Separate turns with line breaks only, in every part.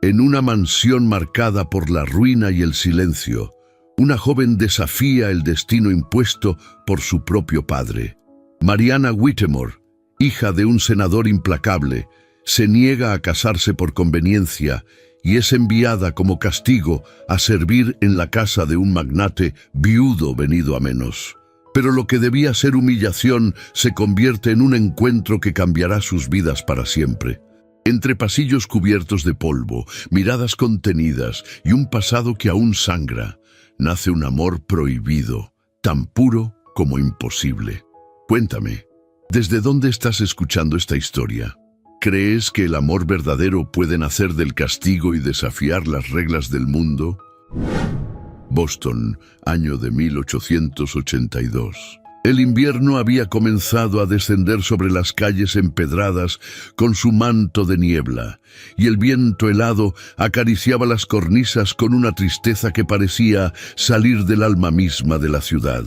En una mansión marcada por la ruina y el silencio, una joven desafía el destino impuesto por su propio padre. Mariana Whittemore, hija de un senador implacable, se niega a casarse por conveniencia y es enviada como castigo a servir en la casa de un magnate viudo venido a menos. Pero lo que debía ser humillación se convierte en un encuentro que cambiará sus vidas para siempre. Entre pasillos cubiertos de polvo, miradas contenidas y un pasado que aún sangra, nace un amor prohibido, tan puro como imposible. Cuéntame, ¿desde dónde estás escuchando esta historia? ¿Crees que el amor verdadero puede nacer del castigo y desafiar las reglas del mundo? Boston, año de 1882. El invierno había comenzado a descender sobre las calles empedradas con su manto de niebla, y el viento helado acariciaba las cornisas con una tristeza que parecía salir del alma misma de la ciudad.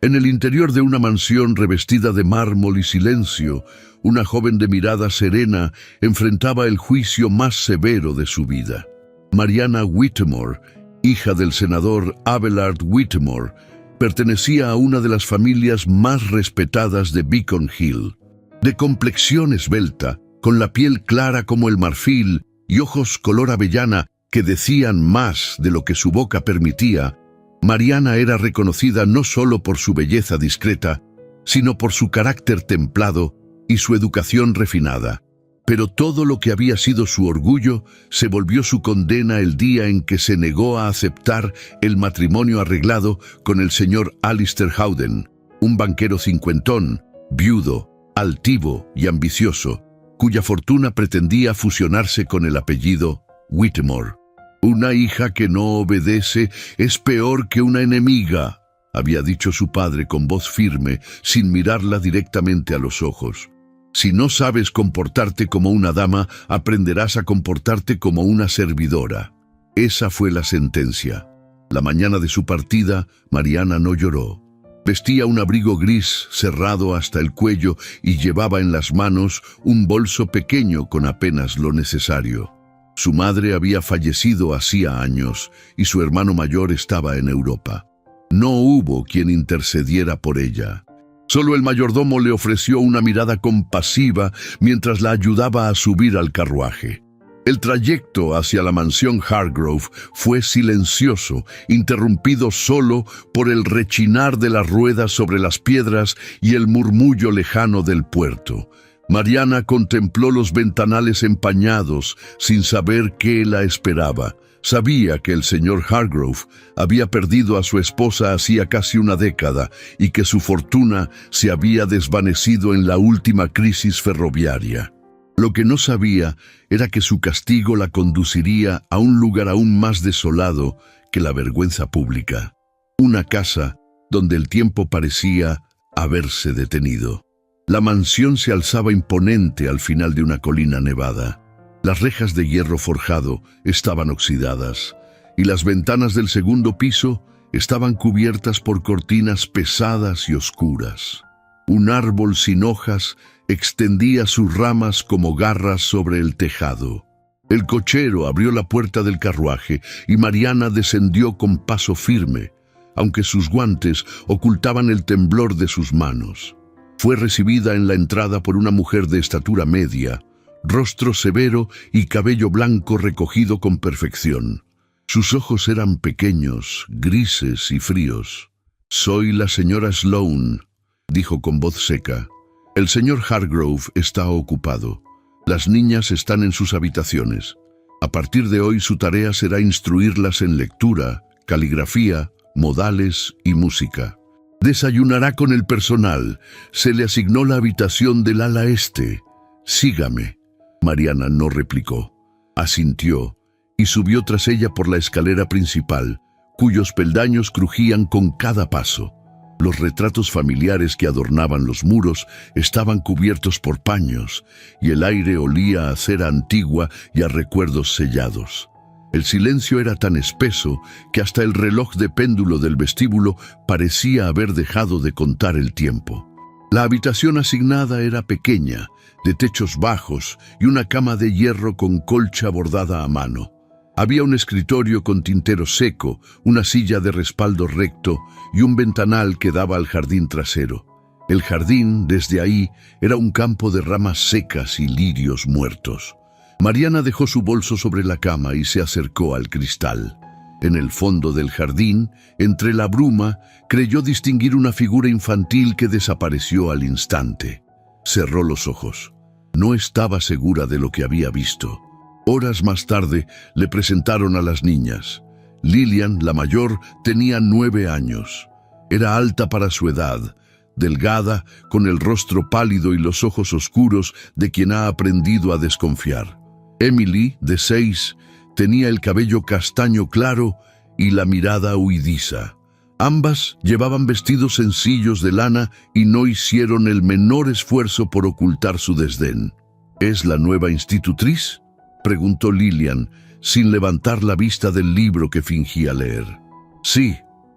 En el interior de una mansión revestida de mármol y silencio, una joven de mirada serena enfrentaba el juicio más severo de su vida. Mariana Whittemore, hija del senador Abelard Whittemore, pertenecía a una de las familias más respetadas de Beacon Hill. De complexión esbelta, con la piel clara como el marfil y ojos color avellana que decían más de lo que su boca permitía, Mariana era reconocida no solo por su belleza discreta, sino por su carácter templado y su educación refinada. Pero todo lo que había sido su orgullo se volvió su condena el día en que se negó a aceptar el matrimonio arreglado con el señor Alistair Howden, un banquero cincuentón, viudo, altivo y ambicioso, cuya fortuna pretendía fusionarse con el apellido Whittemore. «Una hija que no obedece es peor que una enemiga», había dicho su padre con voz firme, sin mirarla directamente a los ojos. «Si no sabes comportarte como una dama, aprenderás a comportarte como una servidora». Esa fue la sentencia. La mañana de su partida, Mariana no lloró. Vestía un abrigo gris cerrado hasta el cuello y llevaba en las manos un bolso pequeño con apenas lo necesario. Su madre había fallecido hacía años y su hermano mayor estaba en Europa. No hubo quien intercediera por ella. Solo el mayordomo le ofreció una mirada compasiva mientras la ayudaba a subir al carruaje. El trayecto hacia la mansión Hargrove fue silencioso, interrumpido solo por el rechinar de las ruedas sobre las piedras y el murmullo lejano del puerto. Mariana contempló los ventanales empañados sin saber qué la esperaba. Sabía que el señor Hargrove había perdido a su esposa hacía casi una década y que su fortuna se había desvanecido en la última crisis ferroviaria. Lo que no sabía era que su castigo la conduciría a un lugar aún más desolado que la vergüenza pública. Una casa donde el tiempo parecía haberse detenido. La mansión se alzaba imponente al final de una colina nevada. Las rejas de hierro forjado estaban oxidadas y las ventanas del segundo piso estaban cubiertas por cortinas pesadas y oscuras. Un árbol sin hojas extendía sus ramas como garras sobre el tejado. El cochero abrió la puerta del carruaje y Mariana descendió con paso firme, aunque sus guantes ocultaban el temblor de sus manos. Fue recibida en la entrada por una mujer de estatura media, rostro severo y cabello blanco recogido con perfección. Sus ojos eran pequeños, grises y fríos. «Soy la señora Sloane», dijo con voz seca. «El señor Hargrove está ocupado. Las niñas están en sus habitaciones. A partir de hoy su tarea será instruirlas en lectura, caligrafía, modales y música. Desayunará con el personal. Se le asignó la habitación del ala este. Sígame». Mariana no replicó. Asintió y subió tras ella por la escalera principal, cuyos peldaños crujían con cada paso. Los retratos familiares que adornaban los muros estaban cubiertos por paños, y el aire olía a cera antigua y a recuerdos sellados. El silencio era tan espeso que hasta el reloj de péndulo del vestíbulo parecía haber dejado de contar el tiempo. La habitación asignada era pequeña, de techos bajos y una cama de hierro con colcha bordada a mano. Había un escritorio con tintero seco, una silla de respaldo recto y un ventanal que daba al jardín trasero. El jardín, desde ahí, era un campo de ramas secas y lirios muertos. Mariana dejó su bolso sobre la cama y se acercó al cristal. En el fondo del jardín, entre la bruma, creyó distinguir una figura infantil que desapareció al instante. Cerró los ojos. No estaba segura de lo que había visto. Horas más tarde le presentaron a las niñas. Lillian, la mayor, tenía 9 años. Era alta para su edad, delgada, con el rostro pálido y los ojos oscuros de quien ha aprendido a desconfiar. Emily, de 6, tenía el cabello castaño claro y la mirada huidiza. Ambas llevaban vestidos sencillos de lana y no hicieron el menor esfuerzo por ocultar su desdén. ¿Es la nueva institutriz?, preguntó Lillian, sin levantar la vista del libro que fingía leer. Sí,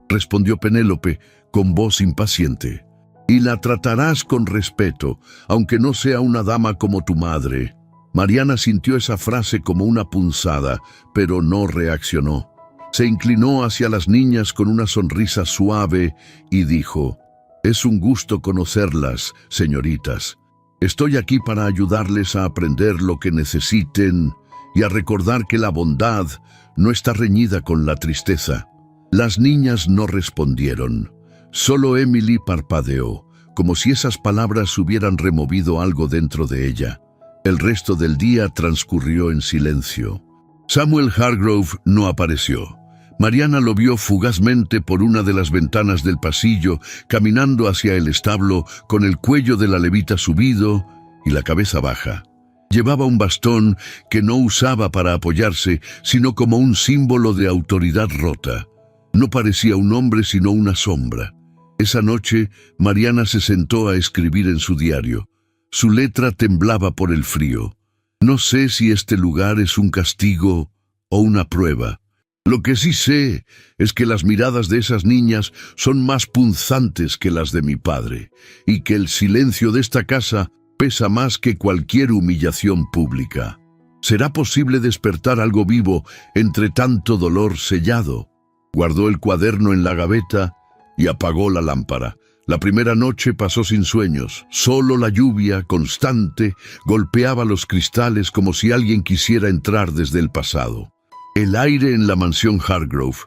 respondió Penélope con voz impaciente. Y la tratarás con respeto, aunque no sea una dama como tu madre. Mariana sintió esa frase como una punzada, pero no reaccionó. Se inclinó hacia las niñas con una sonrisa suave y dijo: «Es un gusto conocerlas, señoritas. Estoy aquí para ayudarles a aprender lo que necesiten y a recordar que la bondad no está reñida con la tristeza». Las niñas no respondieron. Solo Emily parpadeó, como si esas palabras hubieran removido algo dentro de ella. El resto del día transcurrió en silencio. Samuel Hargrove no apareció. Mariana lo vio fugazmente por una de las ventanas del pasillo, caminando hacia el establo con el cuello de la levita subido y la cabeza baja. Llevaba un bastón que no usaba para apoyarse, sino como un símbolo de autoridad rota. No parecía un hombre sino una sombra. Esa noche, Mariana se sentó a escribir en su diario. Su letra temblaba por el frío. No sé si este lugar es un castigo o una prueba. Lo que sí sé es que las miradas de esas niñas son más punzantes que las de mi padre, y que el silencio de esta casa pesa más que cualquier humillación pública. ¿Será posible despertar algo vivo entre tanto dolor sellado? Guardó el cuaderno en la gaveta y apagó la lámpara. La primera noche pasó sin sueños. Solo la lluvia, constante, golpeaba los cristales como si alguien quisiera entrar desde el pasado. El aire en la mansión Hargrove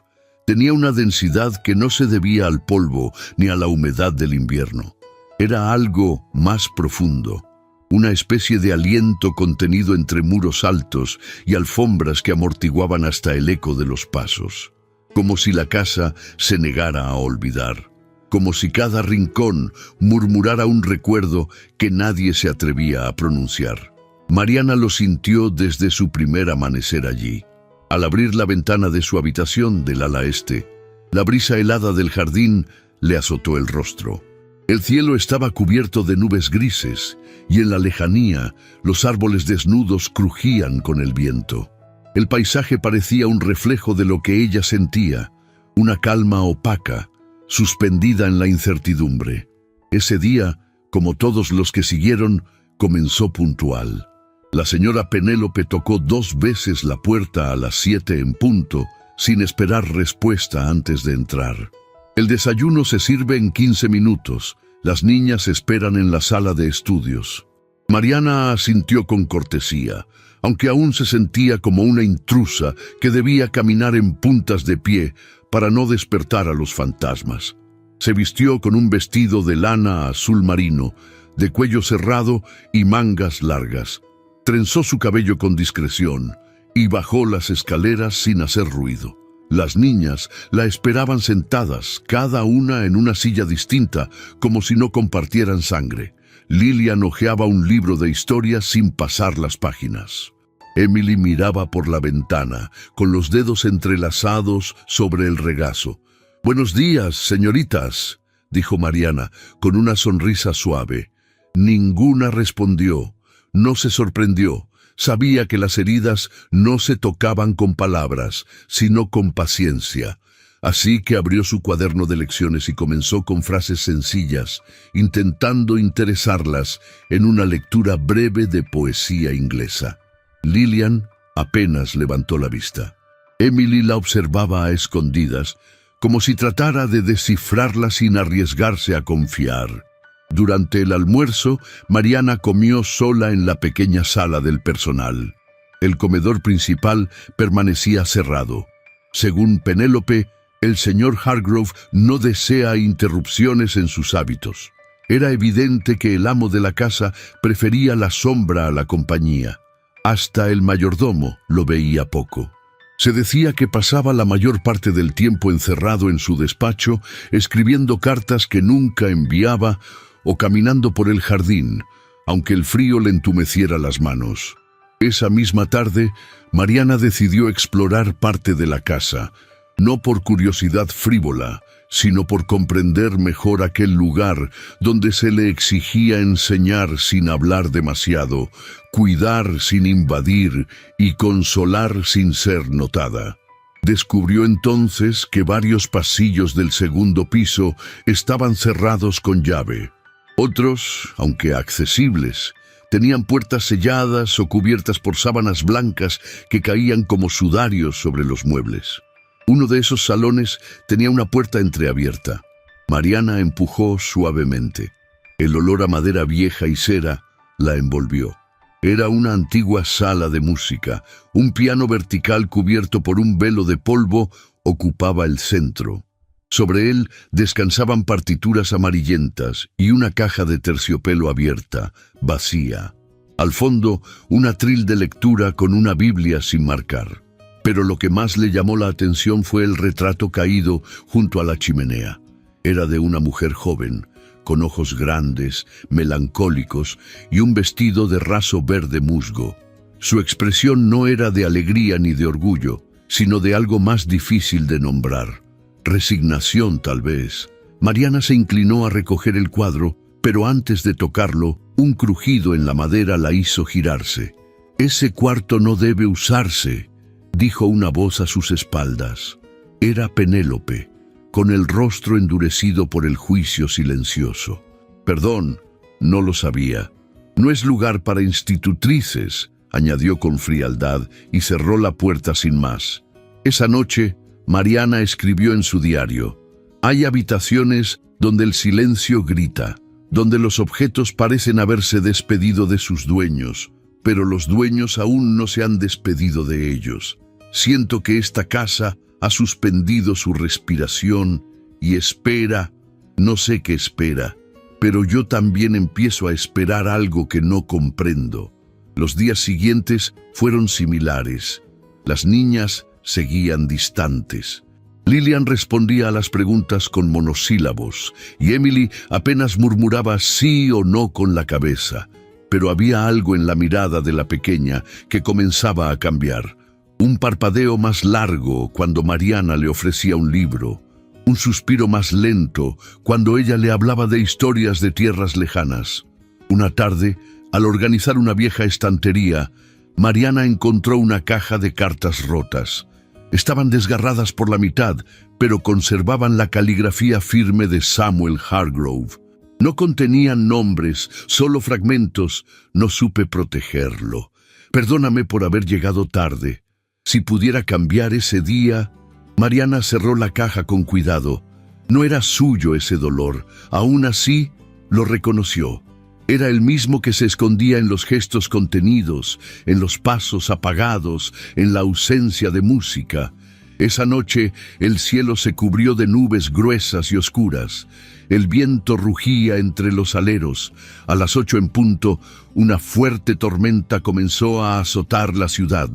tenía una densidad que no se debía al polvo ni a la humedad del invierno. Era algo más profundo, una especie de aliento contenido entre muros altos y alfombras que amortiguaban hasta el eco de los pasos. Como si la casa se negara a olvidar. Como si cada rincón murmurara un recuerdo que nadie se atrevía a pronunciar. Mariana lo sintió desde su primer amanecer allí. Al abrir la ventana de su habitación del ala este, la brisa helada del jardín le azotó el rostro. El cielo estaba cubierto de nubes grises y en la lejanía los árboles desnudos crujían con el viento. El paisaje parecía un reflejo de lo que ella sentía, una calma opaca, suspendida en la incertidumbre. Ese día, como todos los que siguieron, comenzó puntual. La señora Penélope tocó 2 veces la puerta a las 7 en punto, sin esperar respuesta antes de entrar. El desayuno se sirve en 15 minutos. Las niñas esperan en la sala de estudios. Mariana asintió con cortesía, aunque aún se sentía como una intrusa que debía caminar en puntas de pie para no despertar a los fantasmas. Se vistió con un vestido de lana azul marino, de cuello cerrado y mangas largas. Trenzó su cabello con discreción y bajó las escaleras sin hacer ruido. Las niñas la esperaban sentadas, cada una en una silla distinta, como si no compartieran sangre. Lillian hojeaba un libro de historia sin pasar las páginas. Emily miraba por la ventana, con los dedos entrelazados sobre el regazo. «Buenos días, señoritas», dijo Mariana, con una sonrisa suave. Ninguna respondió. No se sorprendió. Sabía que las heridas no se tocaban con palabras, sino con paciencia. Así que abrió su cuaderno de lecciones y comenzó con frases sencillas, intentando interesarlas en una lectura breve de poesía inglesa. Lillian apenas levantó la vista. Emily la observaba a escondidas, como si tratara de descifrarla sin arriesgarse a confiar. Durante el almuerzo, Mariana comió sola en la pequeña sala del personal. El comedor principal permanecía cerrado. Según Penélope, el señor Hargrove no desea interrupciones en sus hábitos. Era evidente que el amo de la casa prefería la sombra a la compañía. Hasta el mayordomo lo veía poco. Se decía que pasaba la mayor parte del tiempo encerrado en su despacho, escribiendo cartas que nunca enviaba o caminando por el jardín, aunque el frío le entumeciera las manos. Esa misma tarde, Mariana decidió explorar parte de la casa, no por curiosidad frívola, sino por comprender mejor aquel lugar donde se le exigía enseñar sin hablar demasiado, cuidar sin invadir y consolar sin ser notada. Descubrió entonces que varios pasillos del segundo piso estaban cerrados con llave. Otros, aunque accesibles, tenían puertas selladas o cubiertas por sábanas blancas que caían como sudarios sobre los muebles. Uno de esos salones tenía una puerta entreabierta. Mariana empujó suavemente. El olor a madera vieja y cera la envolvió. Era una antigua sala de música. Un piano vertical cubierto por un velo de polvo ocupaba el centro. Sobre él descansaban partituras amarillentas y una caja de terciopelo abierta, vacía. Al fondo, un atril de lectura con una Biblia sin marcar. Pero lo que más le llamó la atención fue el retrato caído junto a la chimenea. Era de una mujer joven, con ojos grandes, melancólicos y un vestido de raso verde musgo. Su expresión no era de alegría ni de orgullo, sino de algo más difícil de nombrar. Resignación, tal vez. Mariana se inclinó a recoger el cuadro, pero antes de tocarlo, un crujido en la madera la hizo girarse. «Ese cuarto no debe usarse», dijo una voz a sus espaldas. Era Penélope, con el rostro endurecido por el juicio silencioso. «Perdón, no lo sabía. No es lugar para institutrices», añadió con frialdad y cerró la puerta sin más. Esa noche, Mariana escribió en su diario: «Hay habitaciones donde el silencio grita, donde los objetos parecen haberse despedido de sus dueños, pero los dueños aún no se han despedido de ellos. Siento que esta casa ha suspendido su respiración y espera, no sé qué espera, pero yo también empiezo a esperar algo que no comprendo». Los días siguientes fueron similares. Las niñas seguían distantes. Lillian respondía a las preguntas con monosílabos y Emily apenas murmuraba sí o no con la cabeza. Pero había algo en la mirada de la pequeña que comenzaba a cambiar. Un parpadeo más largo cuando Mariana le ofrecía un libro. Un suspiro más lento cuando ella le hablaba de historias de tierras lejanas. Una tarde, al organizar una vieja estantería, Mariana encontró una caja de cartas rotas. Estaban desgarradas por la mitad, pero conservaban la caligrafía firme de Samuel Hargrove. No contenían nombres, solo fragmentos. No supe protegerlo. Perdóname por haber llegado tarde. Si pudiera cambiar ese día... Mariana cerró la caja con cuidado. No era suyo ese dolor. Aún así, lo reconoció. Era el mismo que se escondía en los gestos contenidos, en los pasos apagados, en la ausencia de música. Esa noche el cielo se cubrió de nubes gruesas y oscuras. El viento rugía entre los aleros. A las 8 en punto, una fuerte tormenta comenzó a azotar la ciudad.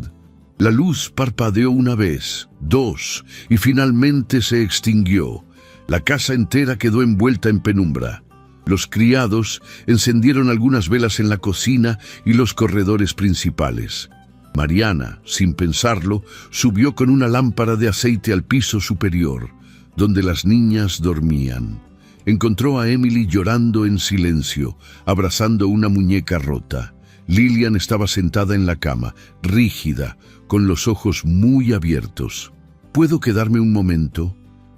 La luz parpadeó una vez, dos, y finalmente se extinguió. La casa entera quedó envuelta en penumbra. Los criados encendieron algunas velas en la cocina y los corredores principales. Mariana, sin pensarlo, subió con una lámpara de aceite al piso superior, donde las niñas dormían. Encontró a Emily llorando en silencio, abrazando una muñeca rota. Lillian estaba sentada en la cama, rígida, con los ojos muy abiertos. «¿Puedo quedarme un momento?»,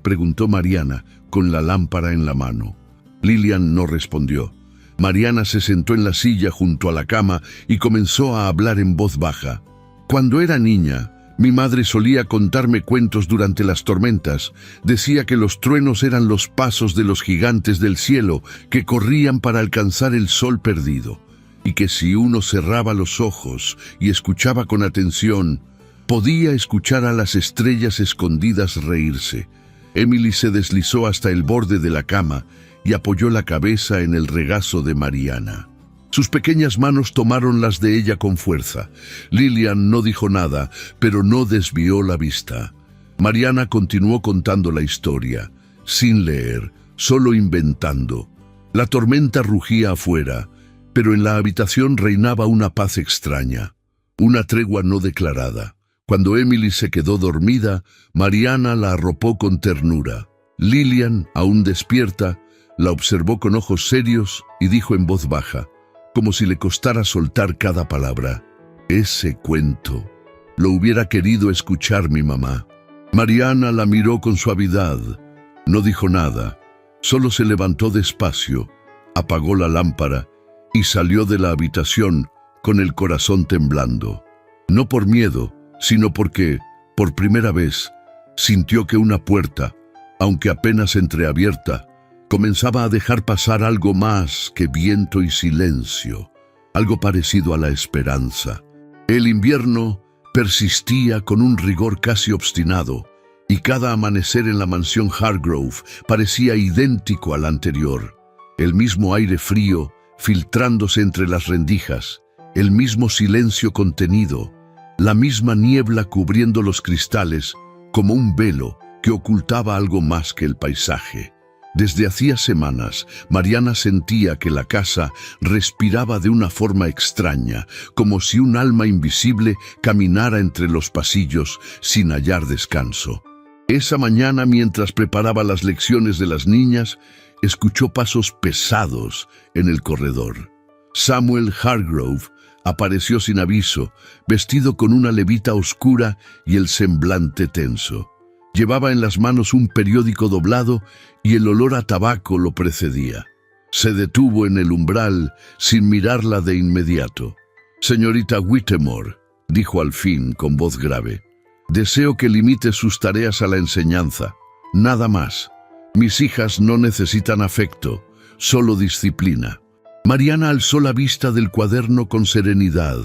preguntó Mariana, con la lámpara en la mano. Lillian no respondió. Mariana se sentó en la silla junto a la cama y comenzó a hablar en voz baja. Cuando era niña, mi madre solía contarme cuentos durante las tormentas. Decía que los truenos eran los pasos de los gigantes del cielo que corrían para alcanzar el sol perdido, y que si uno cerraba los ojos y escuchaba con atención, podía escuchar a las estrellas escondidas reírse. Emily se deslizó hasta el borde de la cama y apoyó la cabeza en el regazo de Mariana. Sus pequeñas manos tomaron las de ella con fuerza. Lillian no dijo nada, pero no desvió la vista. Mariana continuó contando la historia, sin leer, solo inventando. La tormenta rugía afuera, pero en la habitación reinaba una paz extraña, una tregua no declarada. Cuando Emily se quedó dormida, Mariana la arropó con ternura. Lillian, aún despierta, la observó con ojos serios y dijo en voz baja, como si le costara soltar cada palabra: ese cuento lo hubiera querido escuchar mi mamá. Mariana la miró con suavidad. No dijo nada, solo se levantó despacio, apagó la lámpara y salió de la habitación con el corazón temblando. No por miedo, sino porque, por primera vez, sintió que una puerta, aunque apenas entreabierta, comenzaba a dejar pasar algo más que viento y silencio, algo parecido a la esperanza. El invierno persistía con un rigor casi obstinado, y cada amanecer en la mansión Hargrove parecía idéntico al anterior. El mismo aire frío filtrándose entre las rendijas, el mismo silencio contenido, la misma niebla cubriendo los cristales como un velo que ocultaba algo más que el paisaje. Desde hacía semanas, Mariana sentía que la casa respiraba de una forma extraña, como si un alma invisible caminara entre los pasillos sin hallar descanso. Esa mañana, mientras preparaba las lecciones de las niñas, escuchó pasos pesados en el corredor. Samuel Hargrove apareció sin aviso, vestido con una levita oscura y el semblante tenso. Llevaba en las manos un periódico doblado y el olor a tabaco lo precedía. Se detuvo en el umbral sin mirarla de inmediato. «Señorita Whittemore», dijo al fin con voz grave, «deseo que limite sus tareas a la enseñanza. Nada más. Mis hijas no necesitan afecto, solo disciplina». Mariana alzó la vista del cuaderno con serenidad.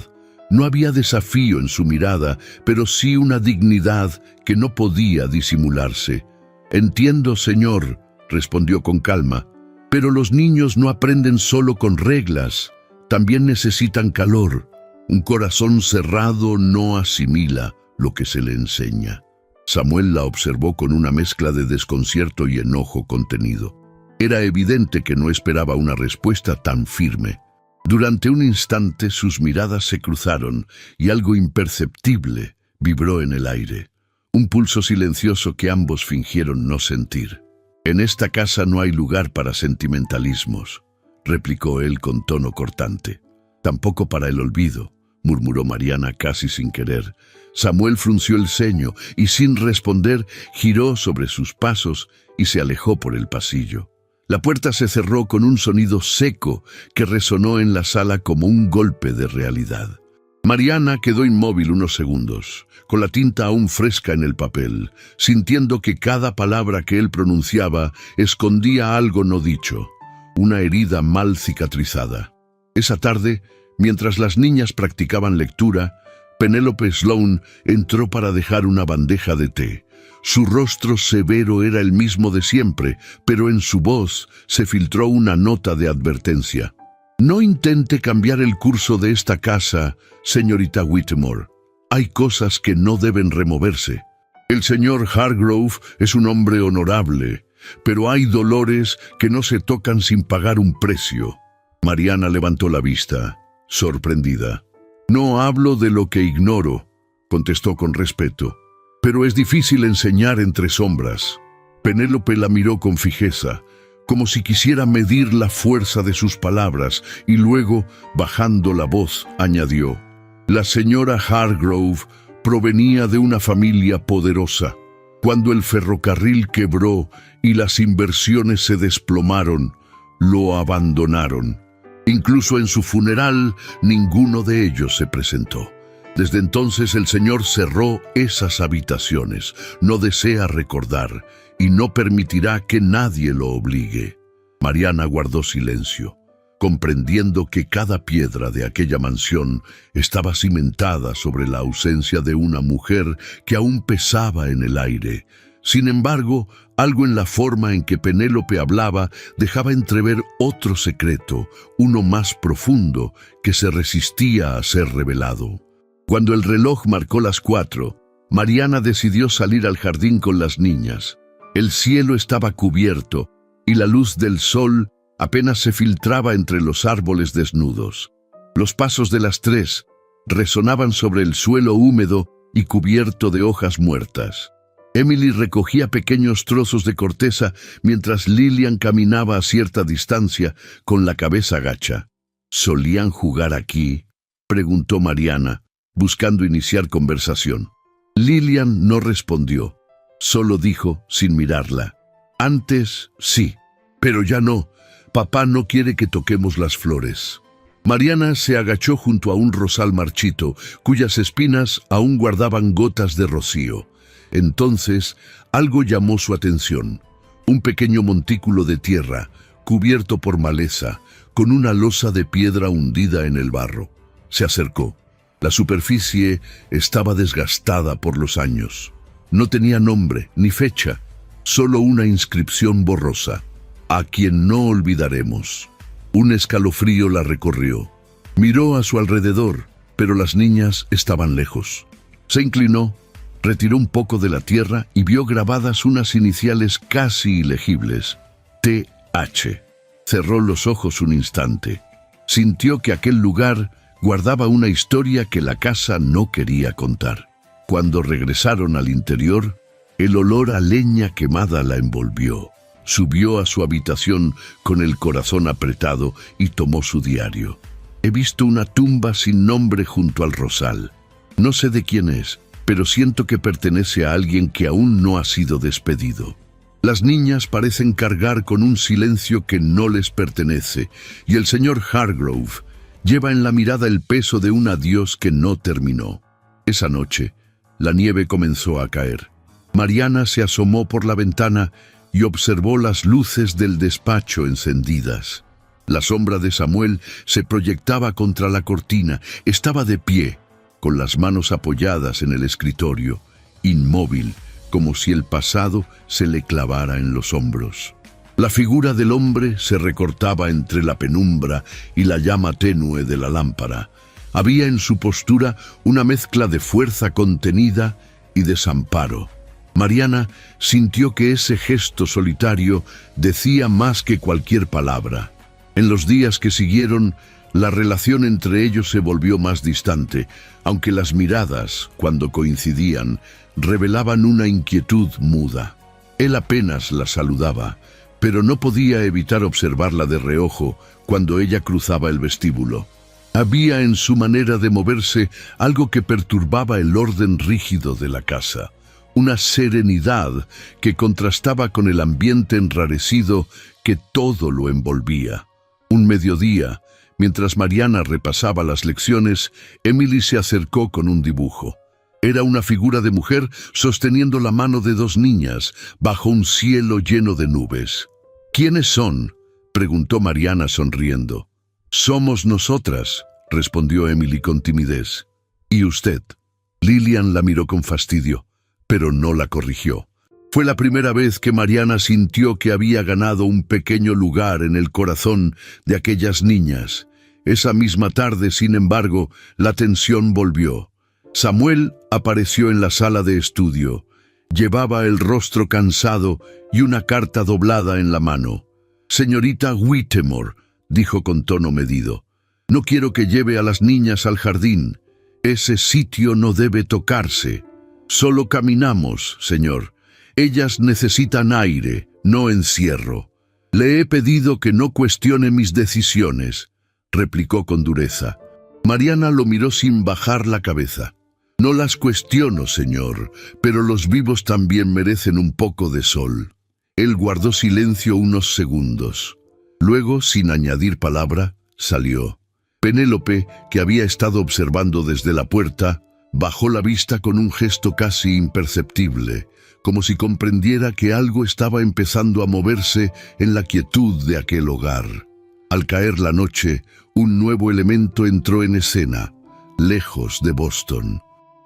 No había desafío en su mirada, pero sí una dignidad que no podía disimularse. «Entiendo, señor», respondió con calma, «pero los niños no aprenden solo con reglas, también necesitan calor. Un corazón cerrado no asimila lo que se le enseña». Samuel la observó con una mezcla de desconcierto y enojo contenido. Era evidente que no esperaba una respuesta tan firme. Durante un instante sus miradas se cruzaron y algo imperceptible vibró en el aire. Un pulso silencioso que ambos fingieron no sentir. «En esta casa no hay lugar para sentimentalismos», replicó él con tono cortante. «Tampoco para el olvido», murmuró Mariana casi sin querer. Samuel frunció el ceño y sin responder giró sobre sus pasos y se alejó por el pasillo. La puerta se cerró con un sonido seco que resonó en la sala como un golpe de realidad. Mariana quedó inmóvil unos segundos, con la tinta aún fresca en el papel, sintiendo que cada palabra que él pronunciaba escondía algo no dicho, una herida mal cicatrizada. Esa tarde, mientras las niñas practicaban lectura, Penélope Sloane entró para dejar una bandeja de té. Su rostro severo era el mismo de siempre, pero en su voz se filtró una nota de advertencia. «No intente cambiar el curso de esta casa, señorita Whittemore. Hay cosas que no deben removerse. El señor Hargrove es un hombre honorable, pero hay dolores que no se tocan sin pagar un precio». Mariana levantó la vista, sorprendida. «No hablo de lo que ignoro», contestó con respeto. «Pero es difícil enseñar entre sombras». Penélope la miró con fijeza, como si quisiera medir la fuerza de sus palabras, y luego, bajando la voz, añadió: «La señora Hargrove provenía de una familia poderosa. Cuando el ferrocarril quebró y las inversiones se desplomaron, lo abandonaron. Incluso en su funeral, ninguno de ellos se presentó. Desde entonces el Señor cerró esas habitaciones. No desea recordar y no permitirá que nadie lo obligue. Mariana guardó silencio, comprendiendo que cada piedra de aquella mansión estaba cimentada sobre la ausencia de una mujer que aún pesaba en el aire. Sin embargo, algo en la forma en que Penélope hablaba dejaba entrever otro secreto, uno más profundo, que se resistía a ser revelado. Cuando el reloj marcó las 4, Mariana decidió salir al jardín con las niñas. El cielo estaba cubierto y la luz del sol apenas se filtraba entre los árboles desnudos. Los pasos de las 3 resonaban sobre el suelo húmedo y cubierto de hojas muertas. Emily recogía pequeños trozos de corteza mientras Lillian caminaba a cierta distancia con la cabeza gacha. ¿Solían jugar aquí?, preguntó Mariana, buscando iniciar conversación. Lillian no respondió, solo dijo sin mirarla: antes sí, pero ya no. Papá no quiere que toquemos las flores. Mariana se agachó junto a un rosal marchito, cuyas espinas aún guardaban gotas de rocío. Entonces, algo llamó su atención. Un pequeño montículo de tierra, cubierto por maleza, con una losa de piedra hundida en el barro. Se acercó. La superficie estaba desgastada por los años. No tenía nombre ni fecha, solo una inscripción borrosa: a quien no olvidaremos. Un escalofrío la recorrió. Miró a su alrededor, pero las niñas estaban lejos. Se inclinó, retiró un poco de la tierra y vio grabadas unas iniciales casi ilegibles: T.H. Cerró los ojos un instante. Sintió que aquel lugar guardaba una historia que la casa no quería contar. Cuando regresaron al interior, el olor a leña quemada la envolvió. Subió a su habitación con el corazón apretado y tomó su diario. He visto una tumba sin nombre junto al rosal. No sé de quién es, pero siento que pertenece a alguien que aún no ha sido despedido. Las niñas parecen cargar con un silencio que no les pertenece, y el señor Hargrove lleva en la mirada el peso de un adiós que no terminó. Esa noche, la nieve comenzó a caer. Mariana se asomó por la ventana y observó las luces del despacho encendidas. La sombra de Samuel se proyectaba contra la cortina. Estaba de pie, con las manos apoyadas en el escritorio, inmóvil, como si el pasado se le clavara en los hombros. La figura del hombre se recortaba entre la penumbra y la llama tenue de la lámpara. Había en su postura una mezcla de fuerza contenida y desamparo. Mariana sintió que ese gesto solitario decía más que cualquier palabra. En los días que siguieron, la relación entre ellos se volvió más distante, aunque las miradas, cuando coincidían, revelaban una inquietud muda. Él apenas la saludaba, pero no podía evitar observarla de reojo cuando ella cruzaba el vestíbulo. Había en su manera de moverse algo que perturbaba el orden rígido de la casa. Una serenidad que contrastaba con el ambiente enrarecido que todo lo envolvía. Un mediodía, mientras Mariana repasaba las lecciones, Emily se acercó con un dibujo. Era una figura de mujer sosteniendo la mano de 2 niñas, bajo un cielo lleno de nubes. ¿Quiénes son?, preguntó Mariana sonriendo. «Somos nosotras», respondió Emily con timidez. «¿Y usted?». Lillian la miró con fastidio, pero no la corrigió. Fue la primera vez que Mariana sintió que había ganado un pequeño lugar en el corazón de aquellas niñas. Esa misma tarde, sin embargo, la tensión volvió. Samuel apareció en la sala de estudio. Llevaba el rostro cansado y una carta doblada en la mano. «Señorita Whittemore», dijo con tono medido, «no quiero que lleve a las niñas al jardín. Ese sitio no debe tocarse. Solo caminamos, señor. Ellas necesitan aire, no encierro. Le he pedido que no cuestione mis decisiones», replicó con dureza. Mariana lo miró sin bajar la cabeza. No las cuestiono, señor, pero los vivos también merecen un poco de sol. Él guardó silencio unos segundos. Luego, sin añadir palabra, salió. Penélope, que había estado observando desde la puerta, bajó la vista con un gesto casi imperceptible, como si comprendiera que algo estaba empezando a moverse en la quietud de aquel hogar. Al caer la noche, un nuevo elemento entró en escena, lejos de Boston.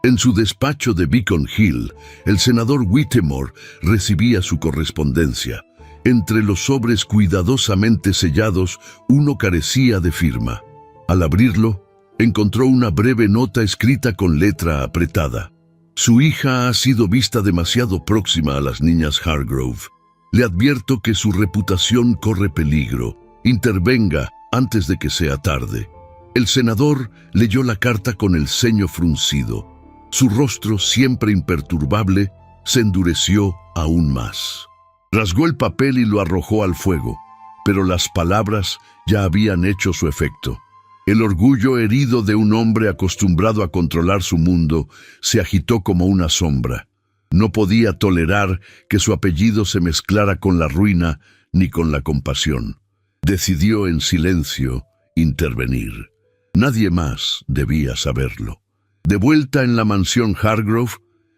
En su despacho de Beacon Hill, el senador Whittemore recibía su correspondencia. Entre los sobres cuidadosamente sellados, uno carecía de firma. Al abrirlo, encontró una breve nota escrita con letra apretada. Su hija ha sido vista demasiado próxima a las niñas Hargrove. Le advierto que su reputación corre peligro. Intervenga antes de que sea tarde. El senador leyó la carta con el ceño fruncido. Su rostro, siempre imperturbable, se endureció aún más. Rasgó el papel y lo arrojó al fuego, pero las palabras ya habían hecho su efecto. El orgullo herido de un hombre acostumbrado a controlar su mundo se agitó como una sombra. No podía tolerar que su apellido se mezclara con la ruina ni con la compasión. Decidió en silencio intervenir. Nadie más debía saberlo. De vuelta en la mansión Hargrove,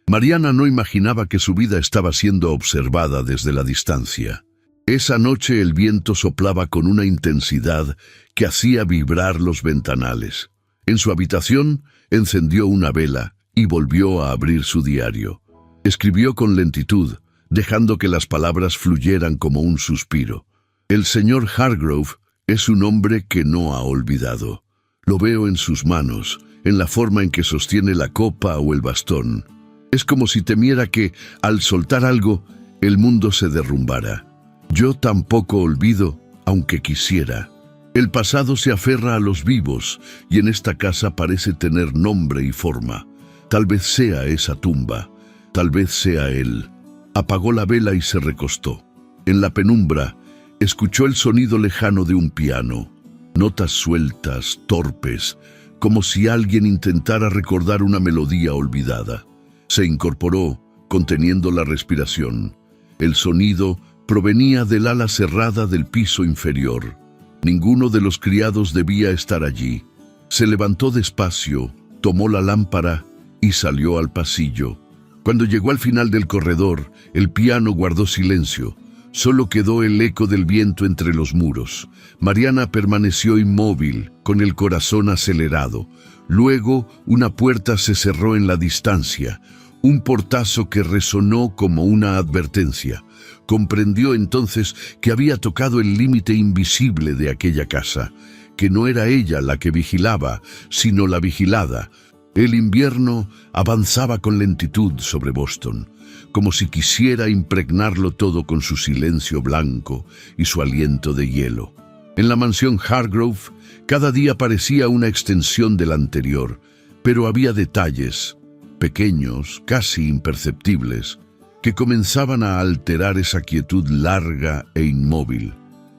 Mariana no imaginaba que su vida estaba siendo observada desde la distancia. Esa noche el viento soplaba con una intensidad que hacía vibrar los ventanales. En su habitación encendió una vela y volvió a abrir su diario. Escribió con lentitud, dejando que las palabras fluyeran como un suspiro. El señor Hargrove es un hombre que no ha olvidado. Lo veo en sus manos, en la forma en que sostiene la copa o el bastón. Es como si temiera que, al soltar algo, el mundo se derrumbara. Yo tampoco olvido, aunque quisiera. El pasado se aferra a los vivos, y en esta casa parece tener nombre y forma. Tal vez sea esa tumba, tal vez sea él. Apagó la vela y se recostó. En la penumbra, escuchó el sonido lejano de un piano. Notas sueltas, torpes, como si alguien intentara recordar una melodía olvidada. Se incorporó, conteniendo la respiración. El sonido provenía del ala cerrada del piso inferior. Ninguno de los criados debía estar allí. Se levantó despacio, tomó la lámpara y salió al pasillo. Cuando llegó al final del corredor, el piano guardó silencio. Solo quedó el eco del viento entre los muros. Mariana permaneció inmóvil, con el corazón acelerado. Luego, una puerta se cerró en la distancia, un portazo que resonó como una advertencia. Comprendió entonces que había tocado el límite invisible de aquella casa, que no era ella la que vigilaba, sino la vigilada. El invierno avanzaba con lentitud sobre Boston, como si quisiera impregnarlo todo con su silencio blanco y su aliento de hielo. En la mansión Hargrove, cada día parecía una extensión del anterior, pero había detalles, pequeños, casi imperceptibles, que comenzaban a alterar esa quietud larga e inmóvil.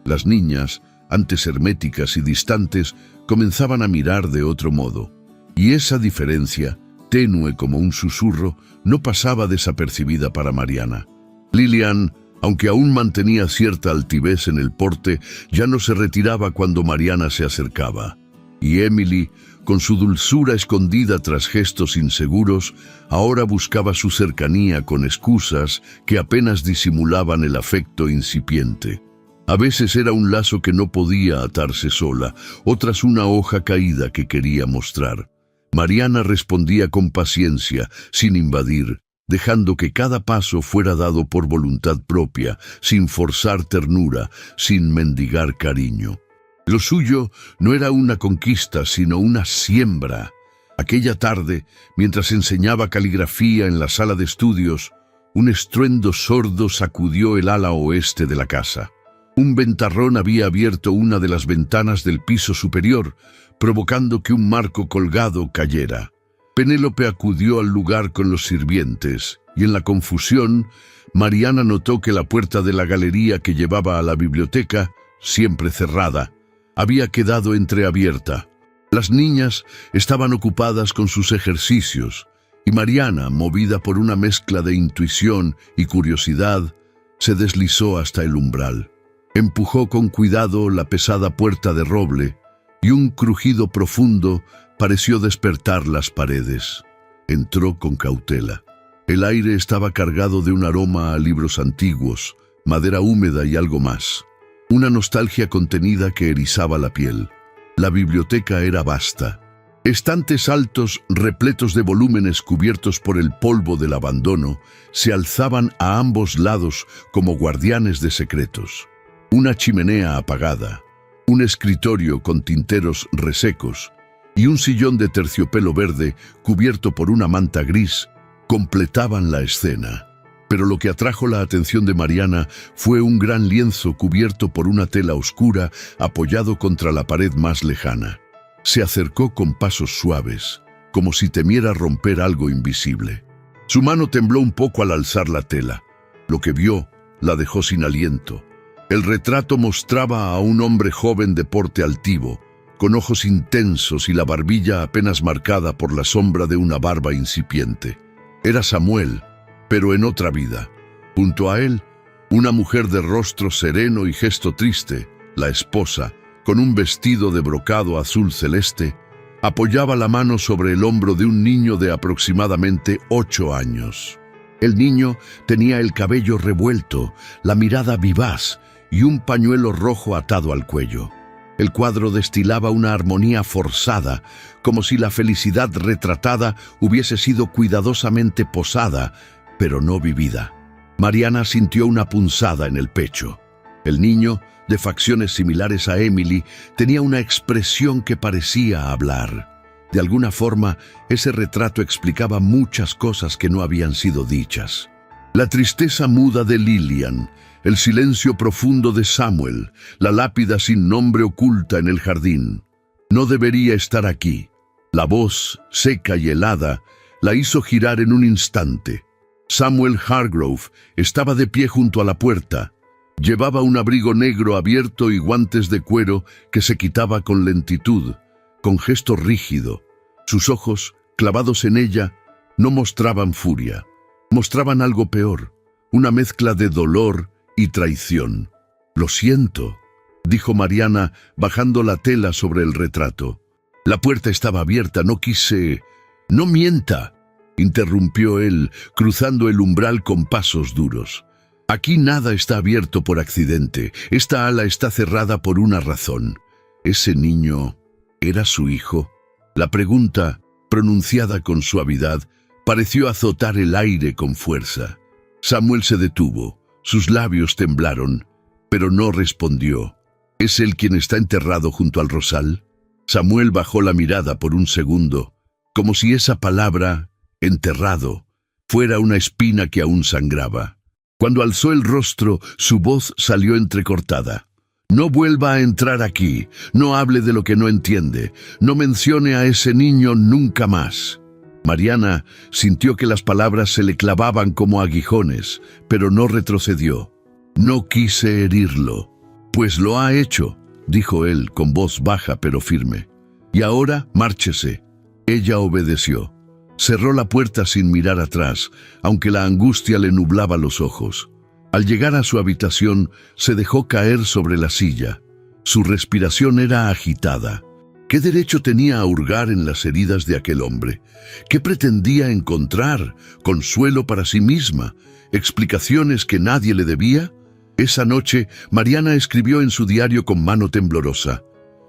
Las niñas, antes herméticas y distantes, comenzaban a mirar de otro modo, y esa diferencia, tenue como un susurro, no pasaba desapercibida para Mariana. Lillian, aunque aún mantenía cierta altivez en el porte, ya no se retiraba cuando Mariana se acercaba. Y Emily, con su dulzura escondida tras gestos inseguros, ahora buscaba su cercanía con excusas que apenas disimulaban el afecto incipiente. A veces era un lazo que no podía atarse sola, otras una hoja caída que quería mostrar. Mariana respondía con paciencia, sin invadir, dejando que cada paso fuera dado por voluntad propia, sin forzar ternura, sin mendigar cariño. Lo suyo no era una conquista, sino una siembra. Aquella tarde, mientras enseñaba caligrafía en la sala de estudios, un estruendo sordo sacudió el ala oeste de la casa. Un ventarrón había abierto una de las ventanas del piso superior, provocando que un marco colgado cayera. Penélope acudió al lugar con los sirvientes, y en la confusión, Mariana notó que la puerta de la galería que llevaba a la biblioteca, siempre cerrada, había quedado entreabierta. Las niñas estaban ocupadas con sus ejercicios, y Mariana, movida por una mezcla de intuición y curiosidad, se deslizó hasta el umbral. Empujó con cuidado la pesada puerta de roble y un crujido profundo pareció despertar las paredes. Entró con cautela. El aire estaba cargado de un aroma a libros antiguos, madera húmeda y algo más. Una nostalgia contenida que erizaba la piel. La biblioteca era vasta. Estantes altos, repletos de volúmenes cubiertos por el polvo del abandono, se alzaban a ambos lados como guardianes de secretos. Una chimenea apagada, un escritorio con tinteros resecos y un sillón de terciopelo verde cubierto por una manta gris completaban la escena. Pero lo que atrajo la atención de Mariana fue un gran lienzo cubierto por una tela oscura apoyado contra la pared más lejana. Se acercó con pasos suaves, como si temiera romper algo invisible. Su mano tembló un poco al alzar la tela. Lo que vio la dejó sin aliento. El retrato mostraba a un hombre joven de porte altivo, con ojos intensos y la barbilla apenas marcada por la sombra de una barba incipiente. Era Samuel, pero en otra vida. Junto a él, una mujer de rostro sereno y gesto triste, la esposa, con un vestido de brocado azul celeste, apoyaba la mano sobre el hombro de un niño de aproximadamente 8 años. El niño tenía el cabello revuelto, la mirada vivaz y un pañuelo rojo atado al cuello. El cuadro destilaba una armonía forzada, como si la felicidad retratada hubiese sido cuidadosamente posada, pero no vivida. Mariana sintió una punzada en el pecho. El niño, de facciones similares a Emily, tenía una expresión que parecía hablar. De alguna forma, ese retrato explicaba muchas cosas que no habían sido dichas. La tristeza muda de Lillian, el silencio profundo de Samuel, la lápida sin nombre oculta en el jardín. No debería estar aquí. La voz, seca y helada, la hizo girar en un instante. Samuel Hargrove estaba de pie junto a la puerta. Llevaba un abrigo negro abierto y guantes de cuero que se quitaba con lentitud, con gesto rígido. Sus ojos, clavados en ella, no mostraban furia. Mostraban algo peor, una mezcla de dolor y traición. «Lo siento», dijo Mariana, bajando la tela sobre el retrato. «La puerta estaba abierta, no quise...» «No mienta», interrumpió él, cruzando el umbral con pasos duros. «Aquí nada está abierto por accidente. Esta ala está cerrada por una razón. ¿Ese niño era su hijo?» La pregunta, pronunciada con suavidad, pareció azotar el aire con fuerza. Samuel se detuvo. Sus labios temblaron, pero no respondió. ¿Es él quien está enterrado junto al rosal? Samuel bajó la mirada por un segundo, como si esa palabra, enterrado, fuera una espina que aún sangraba. Cuando alzó el rostro, su voz salió entrecortada. «No vuelva a entrar aquí, no hable de lo que no entiende, no mencione a ese niño nunca más». Mariana sintió que las palabras se le clavaban como aguijones, pero no retrocedió. «No quise herirlo». «Pues lo ha hecho», dijo él con voz baja pero firme. «Y ahora márchese». Ella obedeció. Cerró la puerta sin mirar atrás, aunque la angustia le nublaba los ojos. Al llegar a su habitación, se dejó caer sobre la silla. Su respiración era agitada. ¿Qué derecho tenía a hurgar en las heridas de aquel hombre? ¿Qué pretendía encontrar? ¿Consuelo para sí misma? ¿Explicaciones que nadie le debía? Esa noche, Mariana escribió en su diario con mano temblorosa.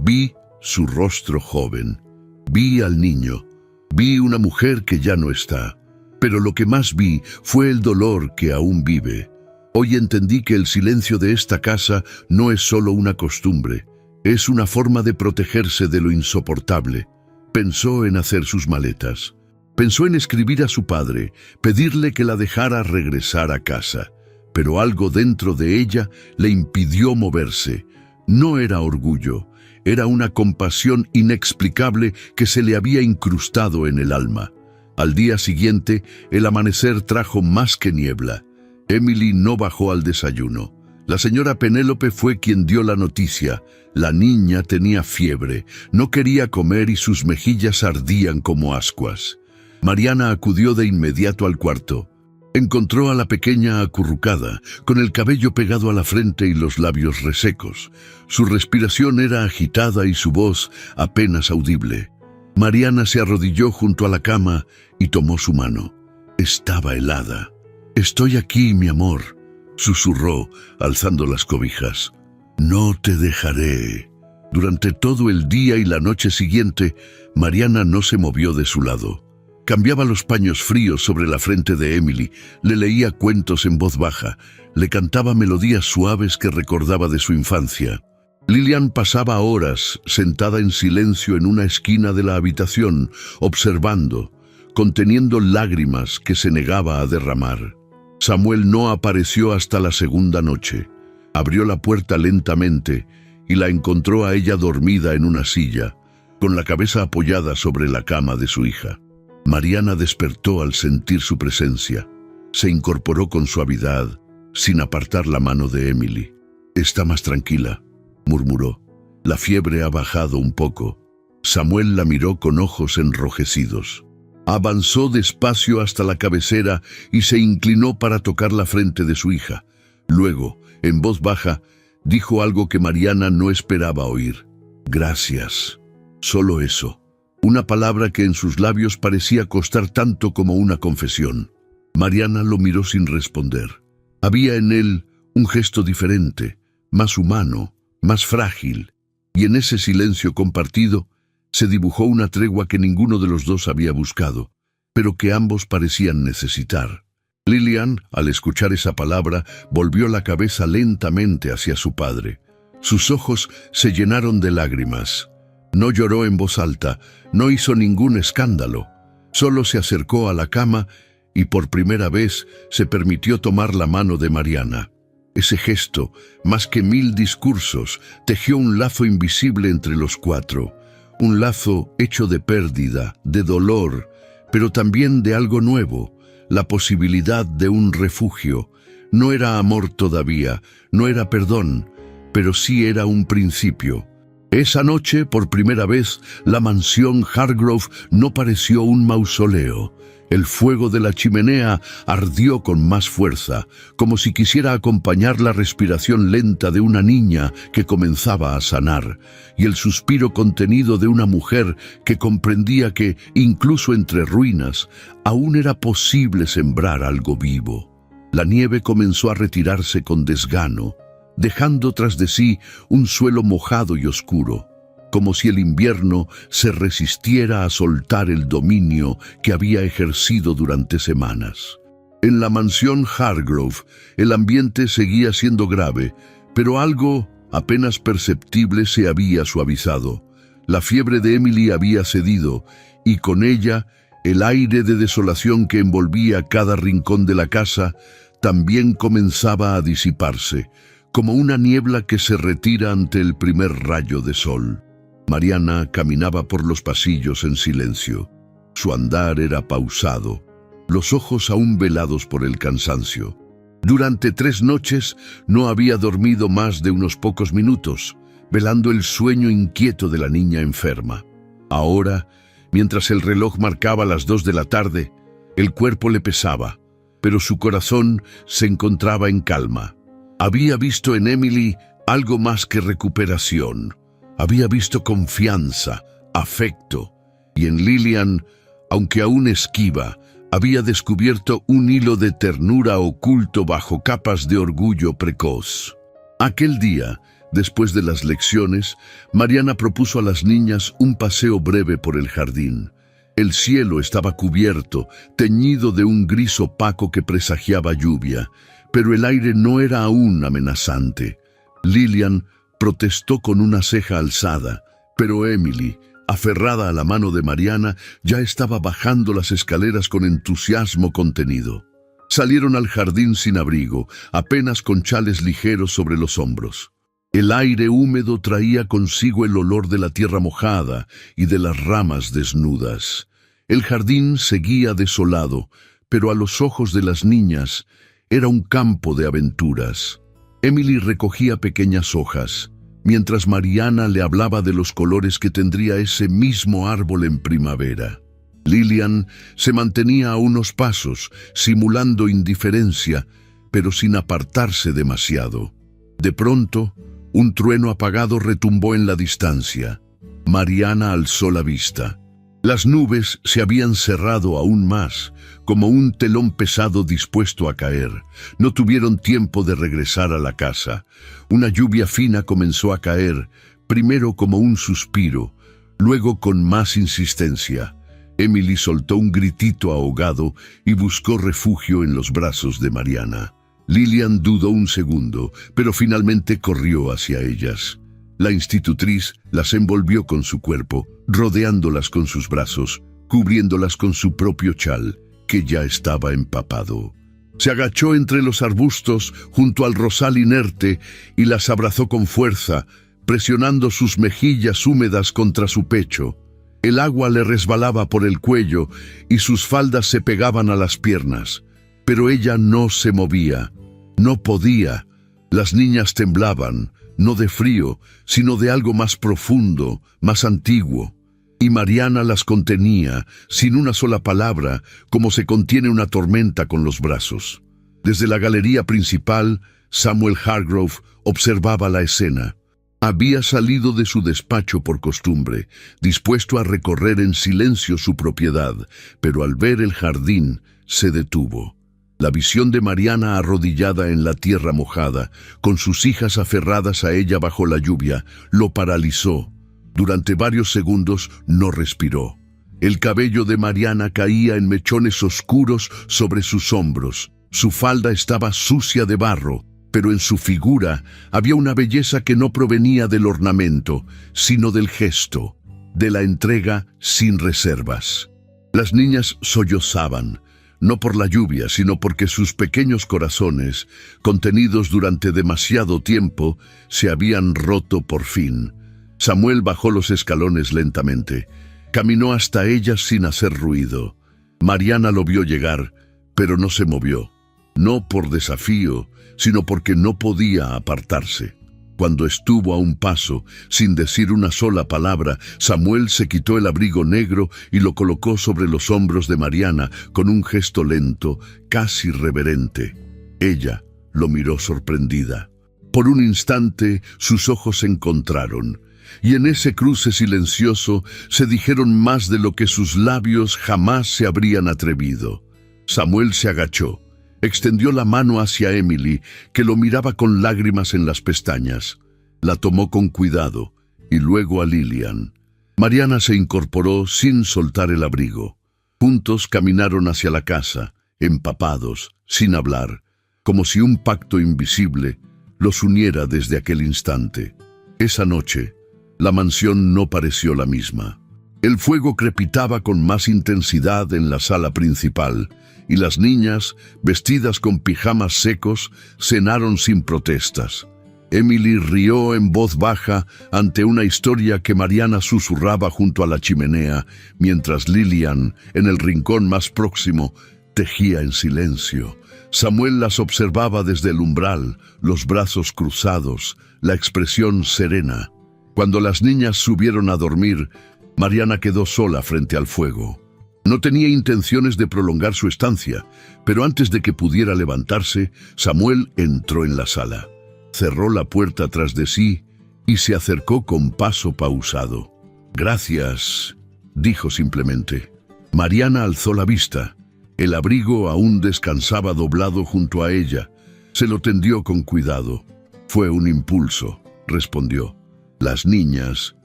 «Vi su rostro joven. Vi al niño. Vi una mujer que ya no está. Pero lo que más vi fue el dolor que aún vive. Hoy entendí que el silencio de esta casa no es solo una costumbre. Es una forma de protegerse de lo insoportable». Pensó en hacer sus maletas. Pensó en escribir a su padre, pedirle que la dejara regresar a casa. Pero algo dentro de ella le impidió moverse. No era orgullo, era una compasión inexplicable que se le había incrustado en el alma. Al día siguiente, el amanecer trajo más que niebla. Emily no bajó al desayuno. La señora Penélope fue quien dio la noticia. La niña tenía fiebre, no quería comer y sus mejillas ardían como ascuas. Mariana acudió de inmediato al cuarto. Encontró a la pequeña acurrucada, con el cabello pegado a la frente y los labios resecos. Su respiración era agitada y su voz apenas audible. Mariana se arrodilló junto a la cama y tomó su mano. Estaba helada. «Estoy aquí, mi amor», susurró, alzando las cobijas. «No te dejaré». Durante todo el día y la noche siguiente, Mariana no se movió de su lado. Cambiaba los paños fríos sobre la frente de Emily, le leía cuentos en voz baja, le cantaba melodías suaves que recordaba de su infancia. Lillian pasaba horas sentada en silencio en una esquina de la habitación, observando, conteniendo lágrimas que se negaba a derramar. Samuel no apareció hasta la segunda noche. Abrió la puerta lentamente y la encontró a ella dormida en una silla, con la cabeza apoyada sobre la cama de su hija. Mariana despertó al sentir su presencia. Se incorporó con suavidad, sin apartar la mano de Emily. «Está más tranquila», murmuró. «La fiebre ha bajado un poco». Samuel la miró con ojos enrojecidos. Avanzó despacio hasta la cabecera y se inclinó para tocar la frente de su hija. Luego, en voz baja, dijo algo que Mariana no esperaba oír. «Gracias». Solo eso. Una palabra que en sus labios parecía costar tanto como una confesión. Mariana lo miró sin responder. Había en él un gesto diferente, más humano, más frágil, y en ese silencio compartido se dibujó una tregua que ninguno de los dos había buscado, pero que ambos parecían necesitar. Lillian, al escuchar esa palabra, volvió la cabeza lentamente hacia su padre. Sus ojos se llenaron de lágrimas. No lloró en voz alta, no hizo ningún escándalo. Solo se acercó a la cama y por primera vez se permitió tomar la mano de Mariana. Ese gesto, más que 1000 discursos, tejió un lazo invisible entre los cuatro. Un lazo hecho de pérdida, de dolor, pero también de algo nuevo, la posibilidad de un refugio. No era amor todavía, no era perdón, pero sí era un principio. Esa noche, por primera vez, la mansión Hargrove no pareció un mausoleo. El fuego de la chimenea ardió con más fuerza, como si quisiera acompañar la respiración lenta de una niña que comenzaba a sanar, y el suspiro contenido de una mujer que comprendía que, incluso entre ruinas, aún era posible sembrar algo vivo. La nieve comenzó a retirarse con desgano, dejando tras de sí un suelo mojado y oscuro, como si el invierno se resistiera a soltar el dominio que había ejercido durante semanas. En la mansión Hargrove, el ambiente seguía siendo grave, pero algo apenas perceptible se había suavizado. La fiebre de Emily había cedido, y con ella el aire de desolación que envolvía cada rincón de la casa también comenzaba a disiparse, como una niebla que se retira ante el primer rayo de sol. Mariana caminaba por los pasillos en silencio. Su andar era pausado, los ojos aún velados por el cansancio. Durante 3 noches no había dormido más de unos pocos minutos, velando el sueño inquieto de la niña enferma. Ahora, mientras el reloj marcaba las 2 de la tarde, el cuerpo le pesaba, pero su corazón se encontraba en calma. Había visto en Emily algo más que recuperación. Había visto confianza, afecto, y en Lillian, aunque aún esquiva, había descubierto un hilo de ternura oculto bajo capas de orgullo precoz. Aquel día, después de las lecciones, Mariana propuso a las niñas un paseo breve por el jardín. El cielo estaba cubierto, teñido de un gris opaco que presagiaba lluvia, pero el aire no era aún amenazante. Lillian protestó con una ceja alzada, pero Emily, aferrada a la mano de Mariana, ya estaba bajando las escaleras con entusiasmo contenido. Salieron al jardín sin abrigo, apenas con chales ligeros sobre los hombros. El aire húmedo traía consigo el olor de la tierra mojada y de las ramas desnudas. El jardín seguía desolado, pero a los ojos de las niñas era un campo de aventuras. Emily recogía pequeñas hojas, mientras Mariana le hablaba de los colores que tendría ese mismo árbol en primavera. Lilian se mantenía a unos pasos, simulando indiferencia, pero sin apartarse demasiado. De pronto, un trueno apagado retumbó en la distancia. Mariana alzó la vista. Las nubes se habían cerrado aún más, como un telón pesado dispuesto a caer. No tuvieron tiempo de regresar a la casa. Una lluvia fina comenzó a caer, primero como un suspiro, luego con más insistencia. Emily soltó un gritito ahogado y buscó refugio en los brazos de Mariana. Lilian dudó un segundo, pero finalmente corrió hacia ellas. La institutriz las envolvió con su cuerpo, rodeándolas con sus brazos, cubriéndolas con su propio chal, que ya estaba empapado. Se agachó entre los arbustos junto al rosal inerte y las abrazó con fuerza, presionando sus mejillas húmedas contra su pecho. El agua le resbalaba por el cuello y sus faldas se pegaban a las piernas, pero ella no se movía, no podía. Las niñas temblaban, no de frío, sino de algo más profundo, más antiguo. Y Mariana las contenía, sin una sola palabra, como se contiene una tormenta con los brazos. Desde la galería principal, Samuel Hargrove observaba la escena. Había salido de su despacho por costumbre, dispuesto a recorrer en silencio su propiedad, pero al ver el jardín, se detuvo. La visión de Mariana arrodillada en la tierra mojada, con sus hijas aferradas a ella bajo la lluvia, lo paralizó. Durante varios segundos no respiró. El cabello de Mariana caía en mechones oscuros sobre sus hombros. Su falda estaba sucia de barro, pero en su figura había una belleza que no provenía del ornamento, sino del gesto, de la entrega sin reservas. Las niñas sollozaban, no por la lluvia, sino porque sus pequeños corazones, contenidos durante demasiado tiempo, se habían roto por fin. Samuel bajó los escalones lentamente. Caminó hasta ellas sin hacer ruido. Mariana lo vio llegar, pero no se movió. No por desafío, sino porque no podía apartarse. Cuando estuvo a un paso, sin decir una sola palabra, Samuel se quitó el abrigo negro y lo colocó sobre los hombros de Mariana con un gesto lento, casi reverente. Ella lo miró sorprendida. Por un instante, sus ojos se encontraron, y en ese cruce silencioso se dijeron más de lo que sus labios jamás se habrían atrevido. Samuel se agachó. Extendió la mano hacia Emily, que lo miraba con lágrimas en las pestañas. La tomó con cuidado, y luego a Lilian. Mariana se incorporó sin soltar el abrigo. Juntos caminaron hacia la casa, empapados, sin hablar, como si un pacto invisible los uniera desde aquel instante. Esa noche, la mansión no pareció la misma. El fuego crepitaba con más intensidad en la sala principal, y las niñas, vestidas con pijamas secos, cenaron sin protestas. Emily rió en voz baja ante una historia que Mariana susurraba junto a la chimenea, mientras Lilian, en el rincón más próximo, tejía en silencio. Samuel las observaba desde el umbral, los brazos cruzados, la expresión serena. Cuando las niñas subieron a dormir, Mariana quedó sola frente al fuego. No tenía intenciones de prolongar su estancia, pero antes de que pudiera levantarse, Samuel entró en la sala. Cerró la puerta tras de sí y se acercó con paso pausado. «Gracias», dijo simplemente. Mariana alzó la vista. El abrigo aún descansaba doblado junto a ella. Se lo tendió con cuidado. «Fue un impulso», respondió. Las niñas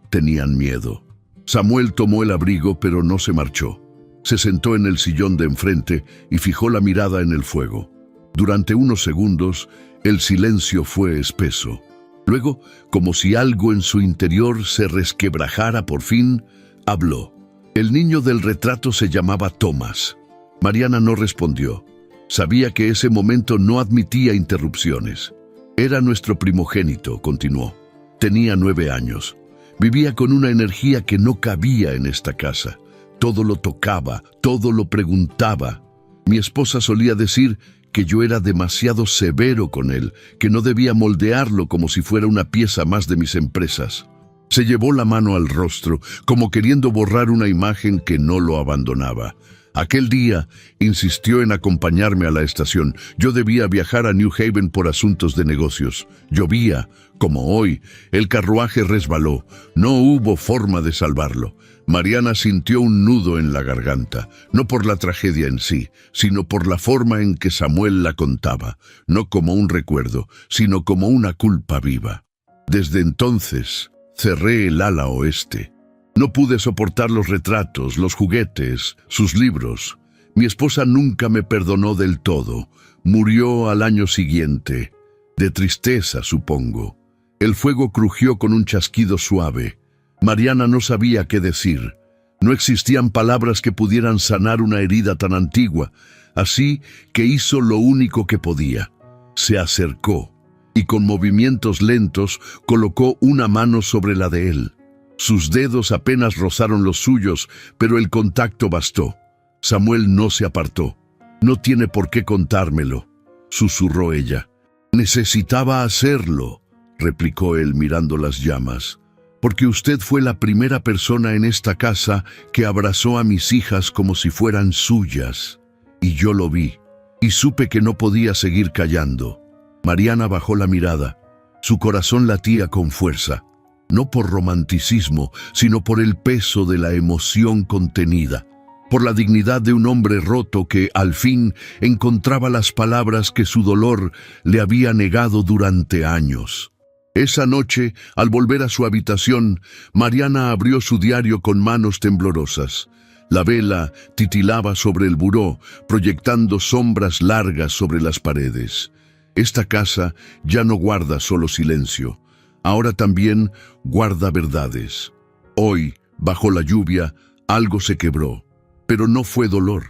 tenían miedo. Samuel tomó el abrigo, pero no se marchó. Se sentó en el sillón de enfrente y fijó la mirada en el fuego. Durante unos segundos, el silencio fue espeso. Luego, como si algo en su interior se resquebrajara por fin, habló. El niño del retrato se llamaba Thomas. Mariana no respondió. Sabía que ese momento no admitía interrupciones. Era nuestro primogénito, continuó. Tenía 9 años. Vivía con una energía que no cabía en esta casa. Todo lo tocaba, todo lo preguntaba. Mi esposa solía decir que yo era demasiado severo con él, que no debía moldearlo como si fuera una pieza más de mis empresas. Se llevó la mano al rostro, como queriendo borrar una imagen que no lo abandonaba. Aquel día insistió en acompañarme a la estación. Yo debía viajar a New Haven por asuntos de negocios. Llovía, como hoy. El carruaje resbaló. No hubo forma de salvarlo. Mariana sintió un nudo en la garganta, no por la tragedia en sí, sino por la forma en que Samuel la contaba, no como un recuerdo, sino como una culpa viva. Desde entonces, cerré el ala oeste. No pude soportar los retratos, los juguetes, sus libros. Mi esposa nunca me perdonó del todo. Murió al año siguiente. De tristeza, supongo. El fuego crujió con un chasquido suave. Mariana no sabía qué decir. No existían palabras que pudieran sanar una herida tan antigua, así que hizo lo único que podía. Se acercó y con movimientos lentos colocó una mano sobre la de él. Sus dedos apenas rozaron los suyos, pero el contacto bastó. Samuel no se apartó. «No tiene por qué contármelo», susurró ella. «Necesitaba hacerlo», replicó él mirando las llamas, «porque usted fue la primera persona en esta casa que abrazó a mis hijas como si fueran suyas. Y yo lo vi, y supe que no podía seguir callando». Mariana bajó la mirada. Su corazón latía con fuerza, no por romanticismo, sino por el peso de la emoción contenida, por la dignidad de un hombre roto que, al fin, encontraba las palabras que su dolor le había negado durante años. Esa noche, al volver a su habitación, Mariana abrió su diario con manos temblorosas. La vela titilaba sobre el buró, proyectando sombras largas sobre las paredes. Esta casa ya no guarda solo silencio, ahora también guarda verdades. Hoy, bajo la lluvia, algo se quebró, pero no fue dolor,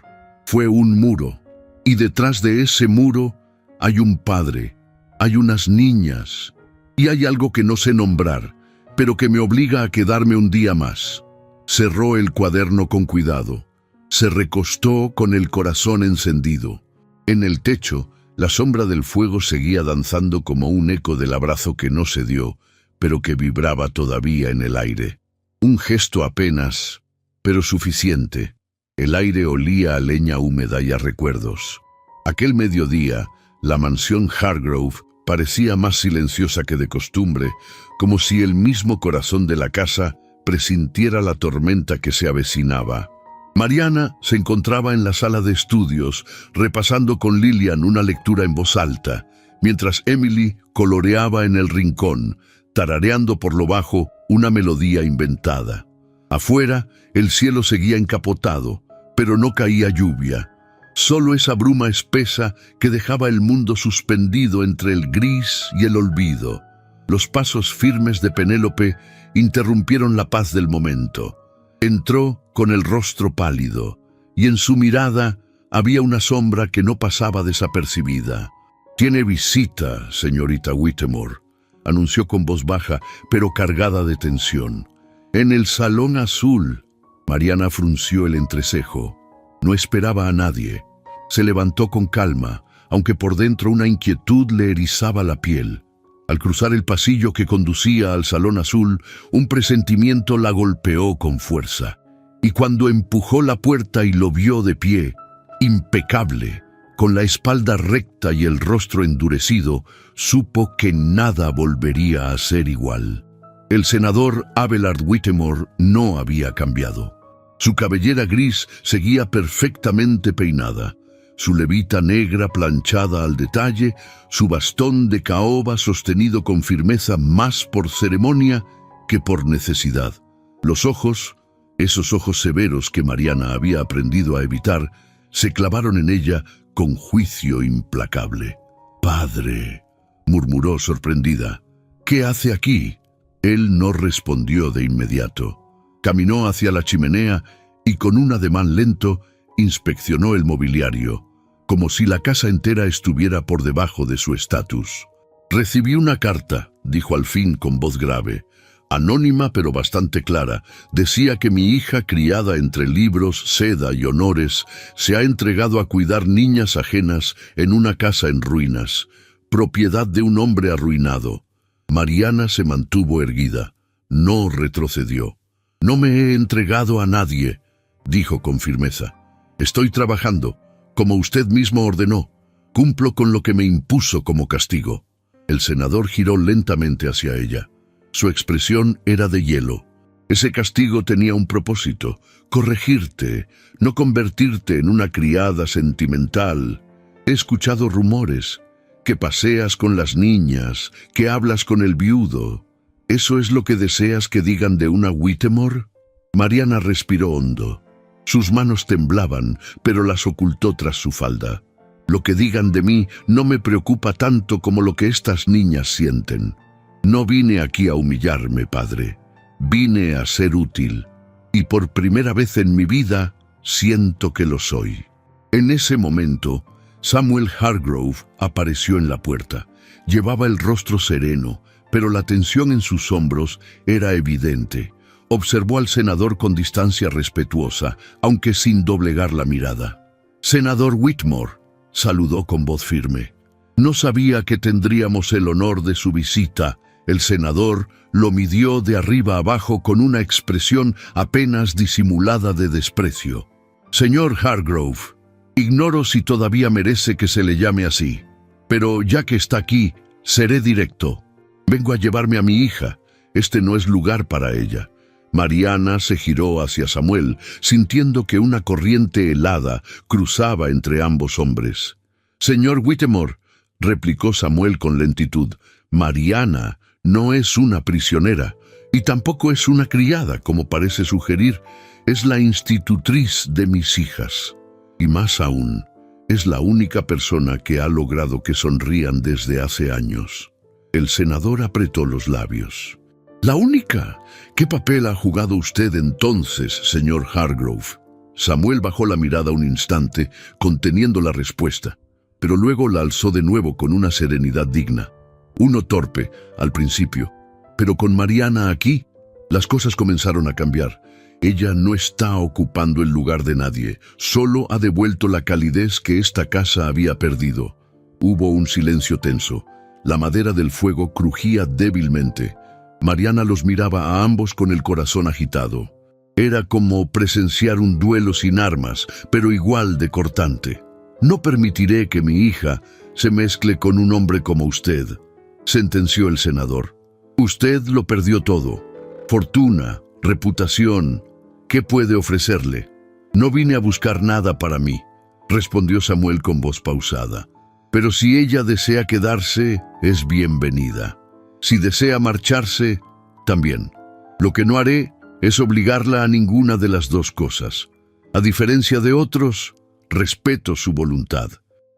fue un muro. Y detrás de ese muro hay un padre, hay unas niñas, y hay algo que no sé nombrar, pero que me obliga a quedarme un día más. Cerró el cuaderno con cuidado. Se recostó con el corazón encendido. En el techo, la sombra del fuego seguía danzando como un eco del abrazo que no se dio, pero que vibraba todavía en el aire. Un gesto apenas, pero suficiente. El aire olía a leña húmeda y a recuerdos. Aquel mediodía, la mansión Hargrove parecía más silenciosa que de costumbre, como si el mismo corazón de la casa presintiera la tormenta que se avecinaba. Mariana se encontraba en la sala de estudios, repasando con Lillian una lectura en voz alta, mientras Emily coloreaba en el rincón, tarareando por lo bajo una melodía inventada. Afuera, el cielo seguía encapotado, pero no caía lluvia. Solo esa bruma espesa que dejaba el mundo suspendido entre el gris y el olvido. Los pasos firmes de Penélope interrumpieron la paz del momento. Entró con el rostro pálido, y en su mirada había una sombra que no pasaba desapercibida. «Tiene visita, señorita Whittemore», anunció con voz baja, pero cargada de tensión. «En el salón azul». Mariana frunció el entrecejo. No esperaba a nadie. Se levantó con calma, aunque por dentro una inquietud le erizaba la piel. Al cruzar el pasillo que conducía al salón azul, un presentimiento la golpeó con fuerza. Y cuando empujó la puerta y lo vio de pie, impecable, con la espalda recta y el rostro endurecido, supo que nada volvería a ser igual. El senador Abelard Whittemore no había cambiado. Su cabellera gris seguía perfectamente peinada, su levita negra planchada al detalle, su bastón de caoba sostenido con firmeza más por ceremonia que por necesidad. Los ojos, esos ojos severos que Mariana había aprendido a evitar, se clavaron en ella con juicio implacable. «Padre», murmuró sorprendida, «¿qué hace aquí?». Él no respondió de inmediato. Caminó hacia la chimenea y con un ademán lento inspeccionó el mobiliario, como si la casa entera estuviera por debajo de su estatus. «Recibí una carta», dijo al fin con voz grave, anónima pero bastante clara. Decía que mi hija, criada entre libros, seda y honores, se ha entregado a cuidar niñas ajenas en una casa en ruinas, propiedad de un hombre arruinado. Mariana se mantuvo erguida. no retrocedió. «No me he entregado a nadie», dijo con firmeza. «Estoy trabajando, como usted mismo ordenó. Cumplo con lo que me impuso como castigo». El senador giró lentamente hacia ella. Su expresión era de hielo. Ese castigo tenía un propósito: corregirte, no convertirte en una criada sentimental. He escuchado rumores, que paseas con las niñas, que hablas con el viudo. ¿Eso es lo que deseas que digan de una Whittemore? Mariana respiró hondo. Sus manos temblaban, pero las ocultó tras su falda. Lo que digan de mí no me preocupa tanto como lo que estas niñas sienten. No vine aquí a humillarme, padre. Vine a ser útil. Y por primera vez en mi vida, siento que lo soy. En ese momento, Samuel Hargrove apareció en la puerta. Llevaba el rostro sereno, pero la tensión en sus hombros era evidente. Observó al senador con distancia respetuosa, aunque sin doblegar la mirada. «Senador Whitmore», saludó con voz firme. «No sabía que tendríamos el honor de su visita». El senador lo midió de arriba abajo con una expresión apenas disimulada de desprecio. «Señor Hargrove, ignoro si todavía merece que se le llame así, pero ya que está aquí, seré directo. Vengo a llevarme a mi hija. Este no es lugar para ella». Mariana se giró hacia Samuel, sintiendo que una corriente helada cruzaba entre ambos hombres. «Señor Whittemore», replicó Samuel con lentitud, «Mariana no es una prisionera, y tampoco es una criada, como parece sugerir. Es la institutriz de mis hijas. Y más aún, es la única persona que ha logrado que sonrían desde hace años». El senador apretó los labios. «¿La única? ¿Qué papel ha jugado usted entonces, señor Hargrove?» Samuel bajó la mirada un instante, conteniendo la respuesta, pero luego la alzó de nuevo con una serenidad digna. Uno torpe, al principio, pero con Mariana aquí, las cosas comenzaron a cambiar. Ella no está ocupando el lugar de nadie, solo ha devuelto la calidez que esta casa había perdido. Hubo un silencio tenso. La madera del fuego crujía débilmente. Mariana los miraba a ambos con el corazón agitado. Era como presenciar un duelo sin armas, pero igual de cortante. «No permitiré que mi hija se mezcle con un hombre como usted», sentenció el senador. «Usted lo perdió todo. Fortuna, reputación. ¿Qué puede ofrecerle?» «No vine a buscar nada para mí», respondió Samuel con voz pausada. «Pero si ella desea quedarse, es bienvenida. Si desea marcharse, también. Lo que no haré es obligarla a ninguna de las dos cosas. A diferencia de otros, respeto su voluntad».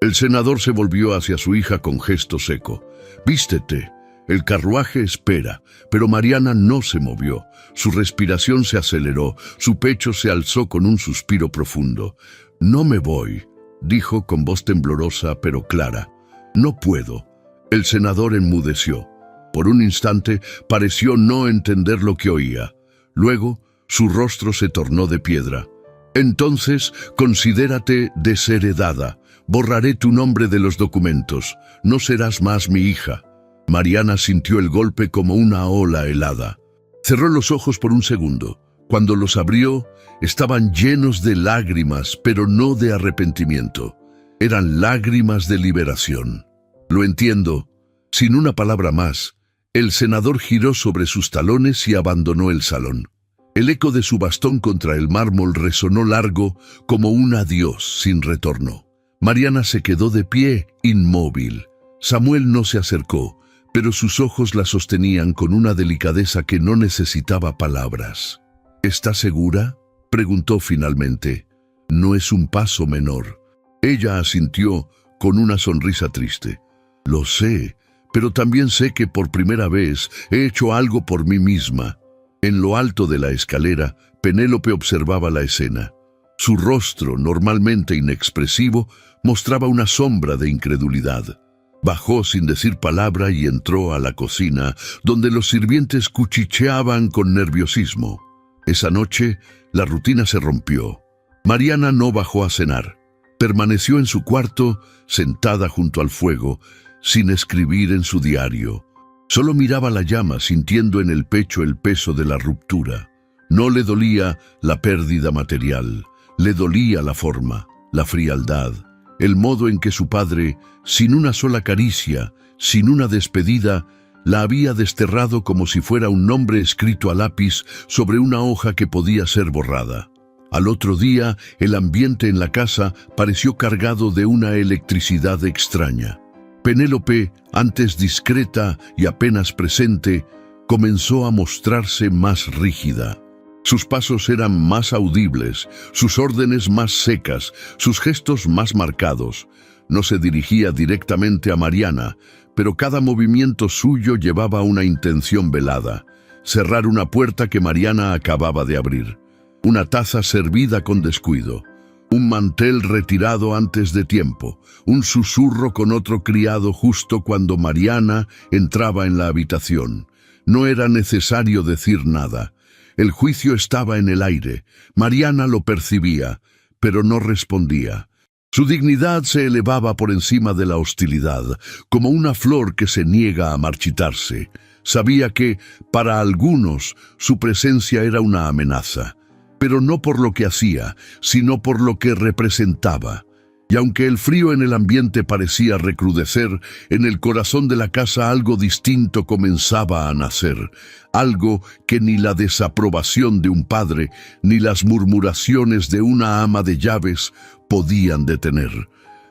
El senador se volvió hacia su hija con gesto seco. «Vístete. El carruaje espera». Pero Mariana no se movió. Su respiración se aceleró, su pecho se alzó con un suspiro profundo. «No me voy», dijo con voz temblorosa pero clara. «No puedo». El senador enmudeció. Por un instante pareció no entender lo que oía. Luego, su rostro se tornó de piedra. «Entonces, considérate desheredada. Borraré tu nombre de los documentos. No serás más mi hija». Mariana sintió el golpe como una ola helada. Cerró los ojos por un segundo. Cuando los abrió, estaban llenos de lágrimas, pero no de arrepentimiento. Eran lágrimas de liberación. «Lo entiendo». Sin una palabra más, el senador giró sobre sus talones y abandonó el salón. El eco de su bastón contra el mármol resonó largo como un adiós sin retorno. Mariana se quedó de pie, inmóvil. Samuel no se acercó, pero sus ojos la sostenían con una delicadeza que no necesitaba palabras. «¿Está segura?», preguntó finalmente. «No es un paso menor». Ella asintió con una sonrisa triste. «Lo sé, pero también sé que por primera vez he hecho algo por mí misma». En lo alto de la escalera, Penélope observaba la escena. Su rostro, normalmente inexpresivo, mostraba una sombra de incredulidad. Bajó sin decir palabra y entró a la cocina, donde los sirvientes cuchicheaban con nerviosismo. Esa noche, la rutina se rompió. Mariana no bajó a cenar. Permaneció en su cuarto, sentada junto al fuego, sin escribir en su diario. Solo miraba la llama sintiendo en el pecho el peso de la ruptura. No le dolía la pérdida material, le dolía la forma, la frialdad, el modo en que su padre, sin una sola caricia, sin una despedida, la había desterrado como si fuera un nombre escrito a lápiz sobre una hoja que podía ser borrada. Al otro día, el ambiente en la casa pareció cargado de una electricidad extraña. Penélope, antes discreta y apenas presente, comenzó a mostrarse más rígida. Sus pasos eran más audibles, sus órdenes más secas, sus gestos más marcados. No se dirigía directamente a Mariana, pero cada movimiento suyo llevaba una intención velada: cerrar una puerta que Mariana acababa de abrir, una taza servida con descuido, un mantel retirado antes de tiempo, un susurro con otro criado justo cuando Mariana entraba en la habitación. No era necesario decir nada. El juicio estaba en el aire. Mariana lo percibía, pero no respondía. Su dignidad se elevaba por encima de la hostilidad, como una flor que se niega a marchitarse. Sabía que, para algunos, su presencia era una amenaza, pero no por lo que hacía, sino por lo que representaba. Y aunque el frío en el ambiente parecía recrudecer, en el corazón de la casa algo distinto comenzaba a nacer, algo que ni la desaprobación de un padre, ni las murmuraciones de una ama de llaves podían detener.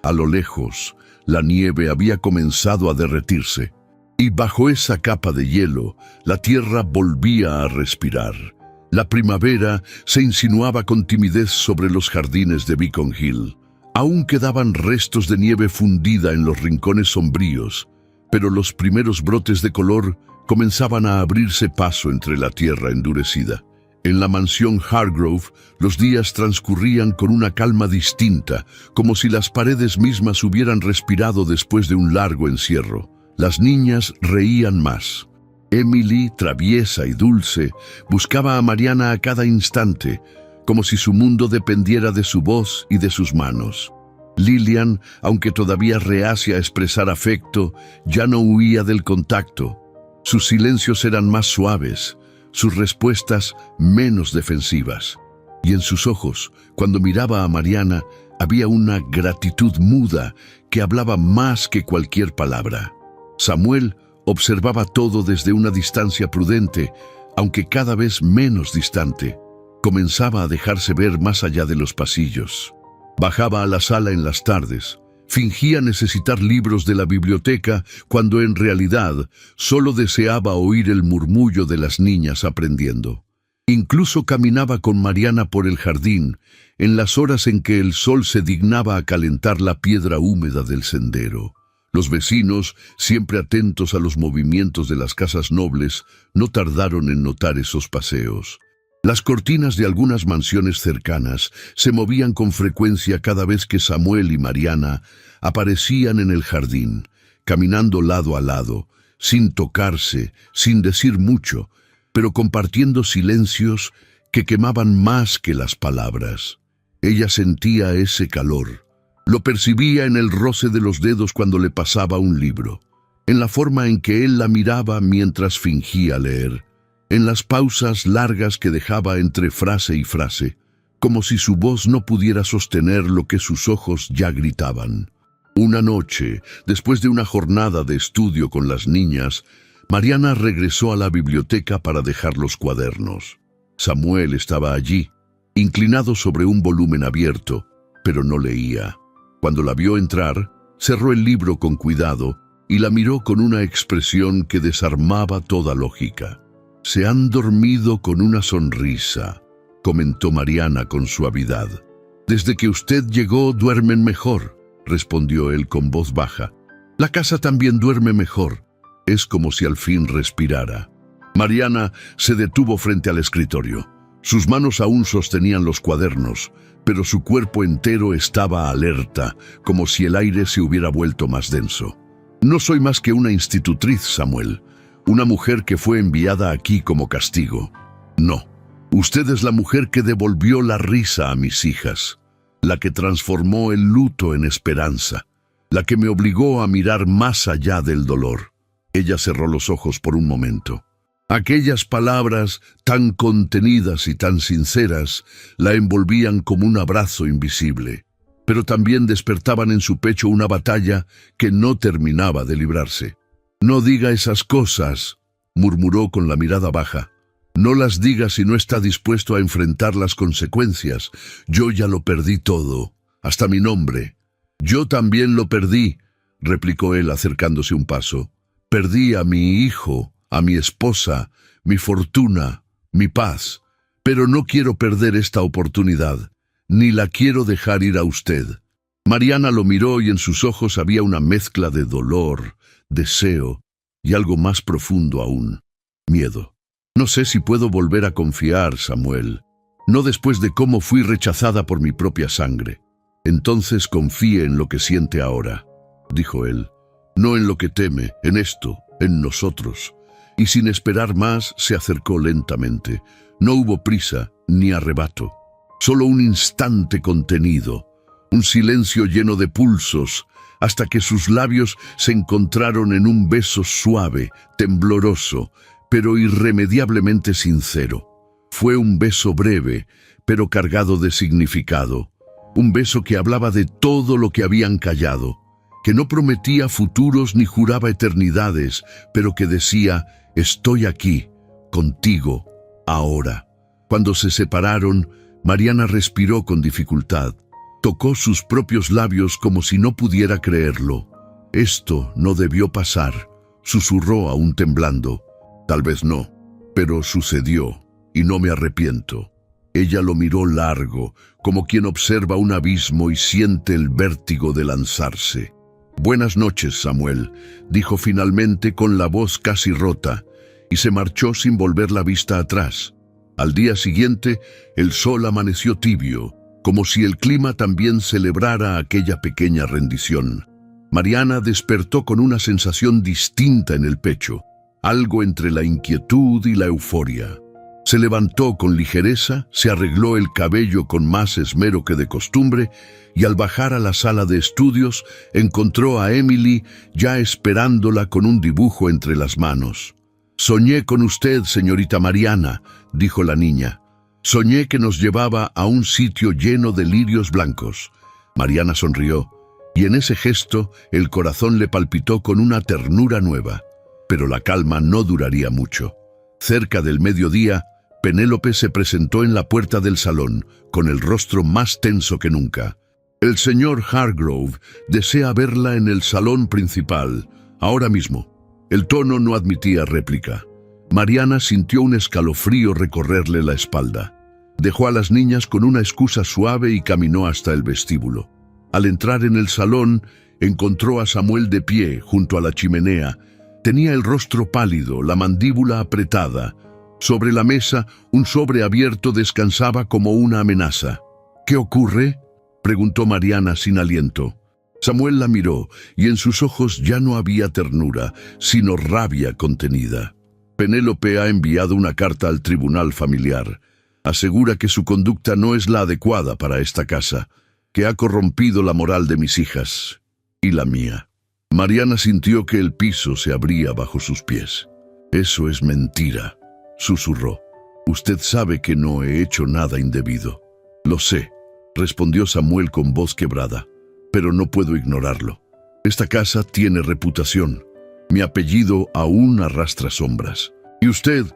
A lo lejos, la nieve había comenzado a derretirse, y bajo esa capa de hielo, la tierra volvía a respirar. La primavera se insinuaba con timidez sobre los jardines de Beacon Hill. Aún quedaban restos de nieve fundida en los rincones sombríos, pero los primeros brotes de color comenzaban a abrirse paso entre la tierra endurecida. En la mansión Hargrove, los días transcurrían con una calma distinta, como si las paredes mismas hubieran respirado después de un largo encierro. Las niñas reían más. Emily, traviesa y dulce, buscaba a Mariana a cada instante, como si su mundo dependiera de su voz y de sus manos. Lillian, aunque todavía reacia a expresar afecto, ya no huía del contacto. Sus silencios eran más suaves, sus respuestas menos defensivas. Y en sus ojos, cuando miraba a Mariana, había una gratitud muda que hablaba más que cualquier palabra. Samuel observaba todo desde una distancia prudente, aunque cada vez menos distante. Comenzaba a dejarse ver más allá de los pasillos. Bajaba a la sala en las tardes. Fingía necesitar libros de la biblioteca cuando en realidad solo deseaba oír el murmullo de las niñas aprendiendo. Incluso caminaba con Mariana por el jardín en las horas en que el sol se dignaba a calentar la piedra húmeda del sendero. Los vecinos, siempre atentos a los movimientos de las casas nobles, no tardaron en notar esos paseos. Las cortinas de algunas mansiones cercanas se movían con frecuencia cada vez que Samuel y Mariana aparecían en el jardín, caminando lado a lado, sin tocarse, sin decir mucho, pero compartiendo silencios que quemaban más que las palabras. Ella sentía ese calor. Lo percibía en el roce de los dedos cuando le pasaba un libro, en la forma en que él la miraba mientras fingía leer, en las pausas largas que dejaba entre frase y frase, como si su voz no pudiera sostener lo que sus ojos ya gritaban. Una noche, después de una jornada de estudio con las niñas, Mariana regresó a la biblioteca para dejar los cuadernos. Samuel estaba allí, inclinado sobre un volumen abierto, pero no leía. Cuando la vio entrar, cerró el libro con cuidado y la miró con una expresión que desarmaba toda lógica. «Se han dormido con una sonrisa», comentó Mariana con suavidad. «Desde que usted llegó duermen mejor», respondió él con voz baja. «La casa también duerme mejor». Es como si al fin respirara. Mariana se detuvo frente al escritorio. Sus manos aún sostenían los cuadernos, pero su cuerpo entero estaba alerta, como si el aire se hubiera vuelto más denso. «No soy más que una institutriz, Samuel. Una mujer que fue enviada aquí como castigo. No, usted es la mujer que devolvió la risa a mis hijas, la que transformó el luto en esperanza, la que me obligó a mirar más allá del dolor». Ella cerró los ojos por un momento. Aquellas palabras, tan contenidas y tan sinceras, la envolvían como un abrazo invisible, pero también despertaban en su pecho una batalla que no terminaba de librarse. «No diga esas cosas», murmuró con la mirada baja. «No las diga si no está dispuesto a enfrentar las consecuencias. Yo ya lo perdí todo, hasta mi nombre». «Yo también lo perdí», replicó él acercándose un paso. «Perdí a mi hijo, a mi esposa, mi fortuna, mi paz. Pero no quiero perder esta oportunidad, ni la quiero dejar ir a usted». Mariana lo miró y en sus ojos había una mezcla de dolor, deseo y algo más profundo aún, miedo. «No sé si puedo volver a confiar, Samuel. No después de cómo fui rechazada por mi propia sangre». «Entonces confíe en lo que siente ahora», dijo él. «No en lo que teme, en esto, en nosotros». Y sin esperar más, se acercó lentamente. No hubo prisa ni arrebato. Solo un instante contenido, un silencio lleno de pulsos, hasta que sus labios se encontraron en un beso suave, tembloroso, pero irremediablemente sincero. Fue un beso breve, pero cargado de significado. Un beso que hablaba de todo lo que habían callado, que no prometía futuros ni juraba eternidades, pero que decía: «Estoy aquí, contigo, ahora». Cuando se separaron, Mariana respiró con dificultad. Tocó sus propios labios como si no pudiera creerlo. «Esto no debió pasar», susurró aún temblando. «Tal vez no, pero sucedió, y no me arrepiento». Ella lo miró largo, como quien observa un abismo y siente el vértigo de lanzarse. «Buenas noches, Samuel», dijo finalmente con la voz casi rota, y se marchó sin volver la vista atrás. Al día siguiente, el sol amaneció tibio, como si el clima también celebrara aquella pequeña rendición. Mariana despertó con una sensación distinta en el pecho, algo entre la inquietud y la euforia. Se levantó con ligereza, se arregló el cabello con más esmero que de costumbre y al bajar a la sala de estudios encontró a Emily ya esperándola con un dibujo entre las manos. «Soñé con usted, señorita Mariana», dijo la niña. «Soñé que nos llevaba a un sitio lleno de lirios blancos». Mariana sonrió, y en ese gesto el corazón le palpitó con una ternura nueva. Pero la calma no duraría mucho. Cerca del mediodía, Penélope se presentó en la puerta del salón, con el rostro más tenso que nunca. «El señor Hargrove desea verla en el salón principal, ahora mismo». El tono no admitía réplica. Mariana sintió un escalofrío recorrerle la espalda. Dejó a las niñas con una excusa suave y caminó hasta el vestíbulo. Al entrar en el salón, encontró a Samuel de pie junto a la chimenea. Tenía el rostro pálido, la mandíbula apretada. Sobre la mesa, un sobre abierto descansaba como una amenaza. «¿Qué ocurre?», preguntó Mariana sin aliento. Samuel la miró, y en sus ojos ya no había ternura, sino rabia contenida. «Penélope ha enviado una carta al tribunal familiar. Asegura que su conducta no es la adecuada para esta casa, que ha corrompido la moral de mis hijas y la mía». Mariana sintió que el piso se abría bajo sus pies. «Eso es mentira», susurró. «Usted sabe que no he hecho nada indebido». «Lo sé», respondió Samuel con voz quebrada, «pero no puedo ignorarlo. Esta casa tiene reputación. Mi apellido aún arrastra sombras. Y usted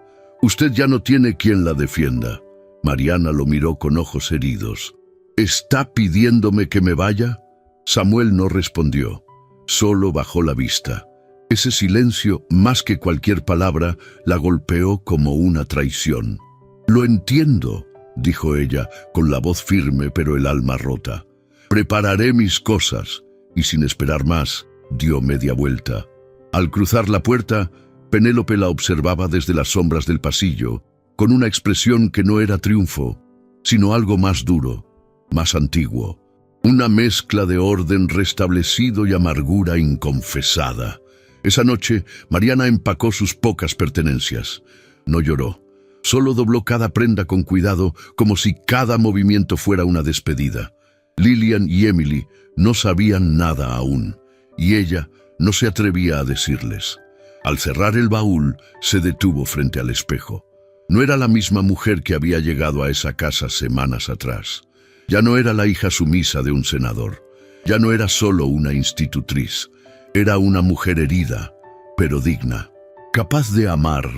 ya no tiene quien la defienda». Mariana lo miró con ojos heridos. «¿Está pidiéndome que me vaya?». Samuel no respondió, solo bajó la vista. Ese silencio, más que cualquier palabra, la golpeó como una traición. «Lo entiendo», dijo ella, con la voz firme pero el alma rota. «Prepararé mis cosas», y sin esperar más, dio media vuelta. Al cruzar la puerta, Penélope la observaba desde las sombras del pasillo, con una expresión que no era triunfo, sino algo más duro, más antiguo. Una mezcla de orden restablecido y amargura inconfesada. Esa noche, Mariana empacó sus pocas pertenencias. No lloró. Solo dobló cada prenda con cuidado, como si cada movimiento fuera una despedida. Lillian y Emily no sabían nada aún, y ella no se atrevía a decirles. Al cerrar el baúl, se detuvo frente al espejo. No era la misma mujer que había llegado a esa casa semanas atrás. Ya no era la hija sumisa de un senador. Ya no era solo una institutriz. Era una mujer herida, pero digna, capaz de amar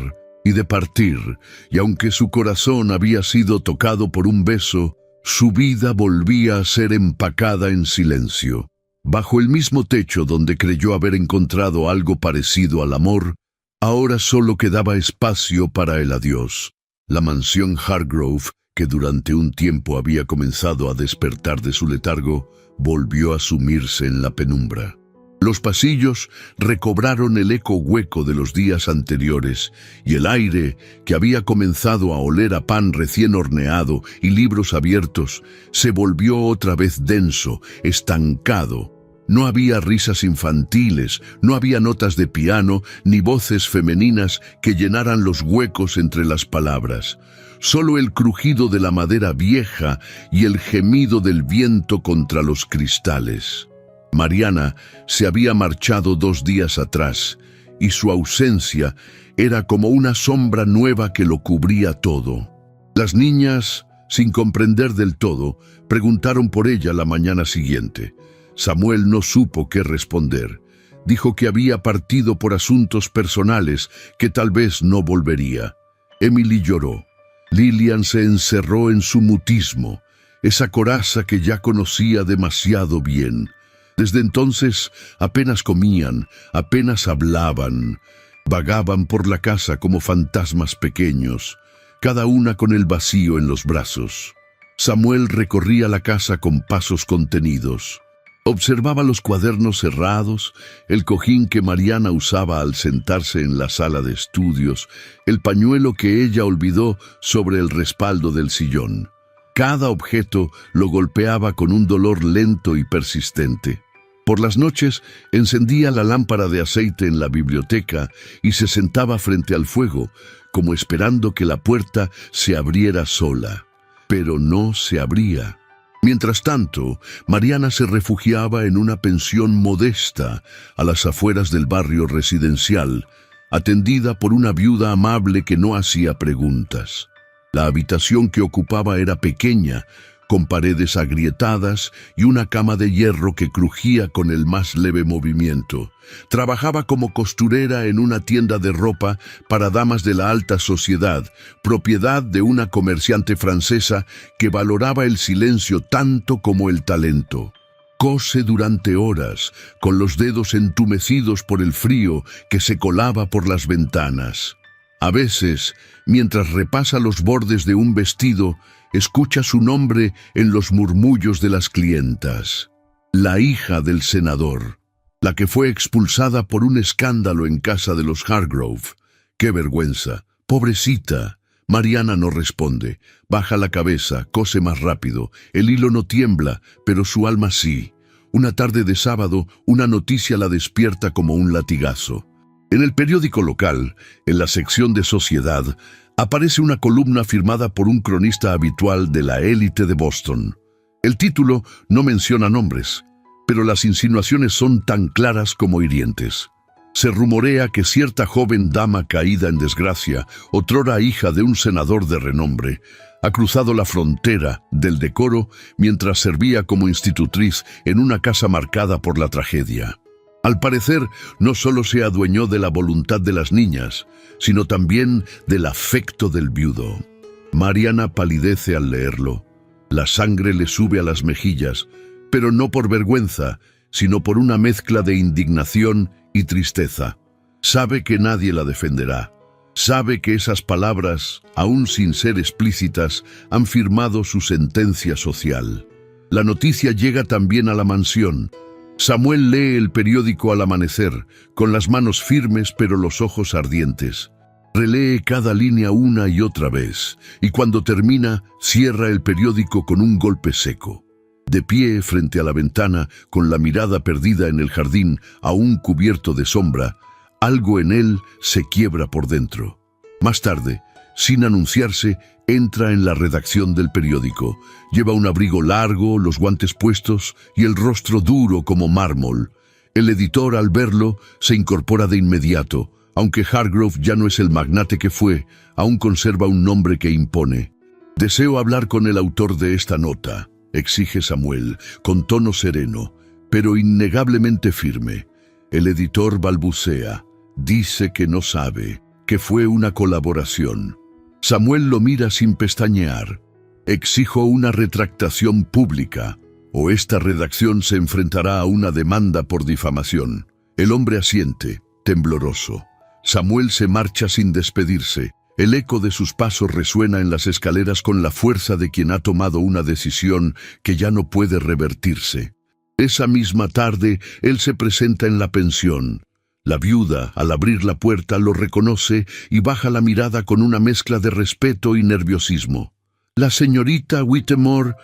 y de partir, y aunque su corazón había sido tocado por un beso, su vida volvía a ser empacada en silencio. Bajo el mismo techo donde creyó haber encontrado algo parecido al amor, ahora solo quedaba espacio para el adiós. La mansión Hargrove, que durante un tiempo había comenzado a despertar de su letargo, volvió a sumirse en la penumbra. Los pasillos recobraron el eco hueco de los días anteriores, y el aire, que había comenzado a oler a pan recién horneado y libros abiertos, se volvió otra vez denso, estancado. No había risas infantiles, no había notas de piano, ni voces femeninas que llenaran los huecos entre las palabras. Solo el crujido de la madera vieja y el gemido del viento contra los cristales. Mariana se había marchado 2 días atrás, y su ausencia era como una sombra nueva que lo cubría todo. Las niñas, sin comprender del todo, preguntaron por ella la mañana siguiente. Samuel no supo qué responder. Dijo que había partido por asuntos personales, que tal vez no volvería. Emily lloró. Lillian se encerró en su mutismo, esa coraza que ya conocía demasiado bien. Desde entonces apenas comían, apenas hablaban, vagaban por la casa como fantasmas pequeños, cada una con el vacío en los brazos. Samuel recorría la casa con pasos contenidos. Observaba los cuadernos cerrados, el cojín que Mariana usaba al sentarse en la sala de estudios, el pañuelo que ella olvidó sobre el respaldo del sillón. Cada objeto lo golpeaba con un dolor lento y persistente. Por las noches encendía la lámpara de aceite en la biblioteca y se sentaba frente al fuego, como esperando que la puerta se abriera sola. Pero no se abría. Mientras tanto, Mariana se refugiaba en una pensión modesta a las afueras del barrio residencial, atendida por una viuda amable que no hacía preguntas. La habitación que ocupaba era pequeña, con paredes agrietadas y una cama de hierro que crujía con el más leve movimiento. Trabajaba como costurera en una tienda de ropa para damas de la alta sociedad, propiedad de una comerciante francesa que valoraba el silencio tanto como el talento. Cose durante horas, con los dedos entumecidos por el frío que se colaba por las ventanas. A veces, mientras repasa los bordes de un vestido, escucha su nombre en los murmullos de las clientas. La hija del senador, la que fue expulsada por un escándalo en casa de los Hargrove. ¡Qué vergüenza! ¡Pobrecita! Mariana no responde. Baja la cabeza, cose más rápido. El hilo no tiembla, pero su alma sí. Una tarde de sábado, una noticia la despierta como un latigazo. En el periódico local, en la sección de sociedad, aparece una columna firmada por un cronista habitual de la élite de Boston. El título no menciona nombres, pero las insinuaciones son tan claras como hirientes. Se rumorea que cierta joven dama caída en desgracia, otrora hija de un senador de renombre, ha cruzado la frontera del decoro mientras servía como institutriz en una casa marcada por la tragedia. Al parecer, no solo se adueñó de la voluntad de las niñas, sino también del afecto del viudo. Mariana palidece al leerlo. La sangre le sube a las mejillas, pero no por vergüenza, sino por una mezcla de indignación y tristeza. Sabe que nadie la defenderá. Sabe que esas palabras, aún sin ser explícitas, han firmado su sentencia social. La noticia llega también a la mansión. Samuel lee el periódico al amanecer, con las manos firmes pero los ojos ardientes. Relee cada línea una y otra vez, y cuando termina, cierra el periódico con un golpe seco. De pie frente a la ventana, con la mirada perdida en el jardín, aún cubierto de sombra, algo en él se quiebra por dentro. Más tarde, sin anunciarse, entra en la redacción del periódico. Lleva un abrigo largo, los guantes puestos y el rostro duro como mármol. El editor, al verlo, se incorpora de inmediato. Aunque Hargrove ya no es el magnate que fue, aún conserva un nombre que impone. «Deseo hablar con el autor de esta nota», exige Samuel, con tono sereno, pero innegablemente firme. El editor balbucea, dice que no sabe, que fue una colaboración. Samuel lo mira sin pestañear. «Exijo una retractación pública, o esta redacción se enfrentará a una demanda por difamación». El hombre asiente, tembloroso. Samuel se marcha sin despedirse. El eco de sus pasos resuena en las escaleras con la fuerza de quien ha tomado una decisión que ya no puede revertirse. Esa misma tarde, él se presenta en la pensión. La viuda, al abrir la puerta, lo reconoce y baja la mirada con una mezcla de respeto y nerviosismo. «La señorita Whittemore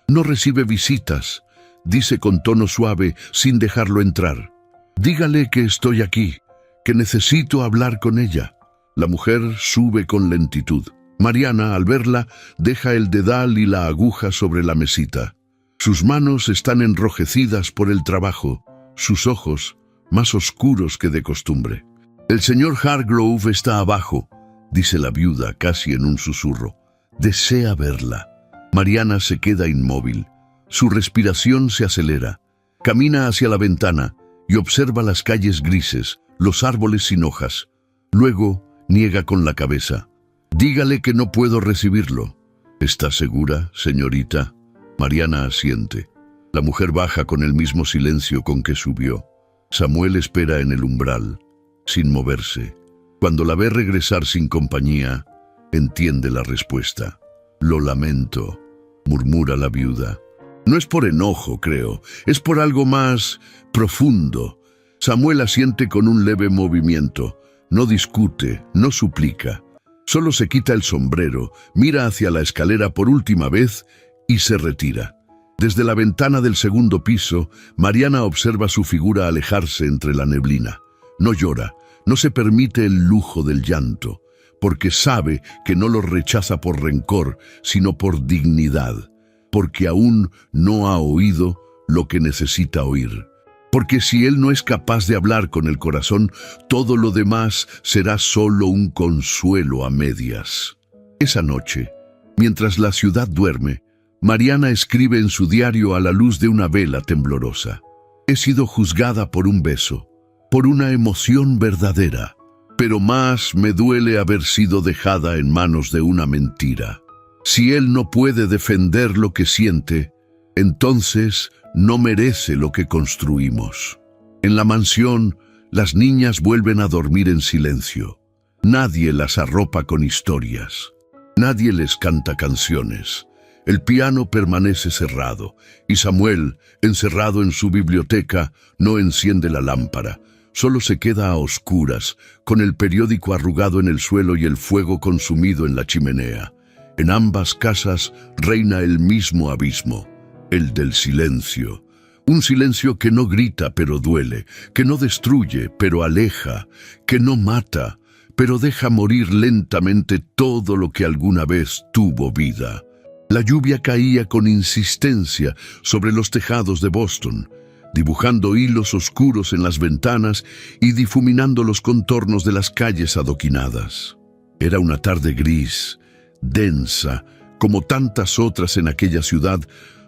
no recibe visitas», dice con tono suave, sin dejarlo entrar. «Dígale que estoy aquí, que necesito hablar con ella». La mujer sube con lentitud. Mariana, al verla, deja el dedal y la aguja sobre la mesita. Sus manos están enrojecidas por el trabajo, sus ojos más oscuros que de costumbre. «El señor Hargrove está abajo», dice la viuda casi en un susurro. «Desea verla». Mariana se queda inmóvil. Su respiración se acelera. Camina hacia la ventana y observa las calles grises, los árboles sin hojas. Luego niega con la cabeza. «Dígale que no puedo recibirlo». «¿Está segura, señorita?» Mariana asiente. La mujer baja con el mismo silencio con que subió. Samuel espera en el umbral, sin moverse. Cuando la ve regresar sin compañía, entiende la respuesta. «Lo lamento», murmura la viuda. No es por enojo, creo, es por algo más profundo. Samuel asiente con un leve movimiento. No discute, no suplica. Solo se quita el sombrero, mira hacia la escalera por última vez y se retira. Desde la ventana del segundo piso, Mariana observa su figura alejarse entre la neblina. No llora, no se permite el lujo del llanto, porque sabe que no lo rechaza por rencor, sino por dignidad, porque aún no ha oído lo que necesita oír. Porque si él no es capaz de hablar con el corazón, todo lo demás será solo un consuelo a medias. Esa noche, mientras la ciudad duerme, Mariana escribe en su diario a la luz de una vela temblorosa. «He sido juzgada por un beso, por una emoción verdadera, pero más me duele haber sido dejada en manos de una mentira. Si él no puede defender lo que siente, entonces no merece lo que construimos». En la mansión, las niñas vuelven a dormir en silencio. Nadie las arropa con historias. Nadie les canta canciones. El piano permanece cerrado, y Samuel, encerrado en su biblioteca, no enciende la lámpara. Solo se queda a oscuras, con el periódico arrugado en el suelo y el fuego consumido en la chimenea. En ambas casas reina el mismo abismo, el del silencio. Un silencio que no grita pero duele, que no destruye pero aleja, que no mata, pero deja morir lentamente todo lo que alguna vez tuvo vida. La lluvia caía con insistencia sobre los tejados de Boston, dibujando hilos oscuros en las ventanas y difuminando los contornos de las calles adoquinadas. Era una tarde gris, densa, como tantas otras en aquella ciudad,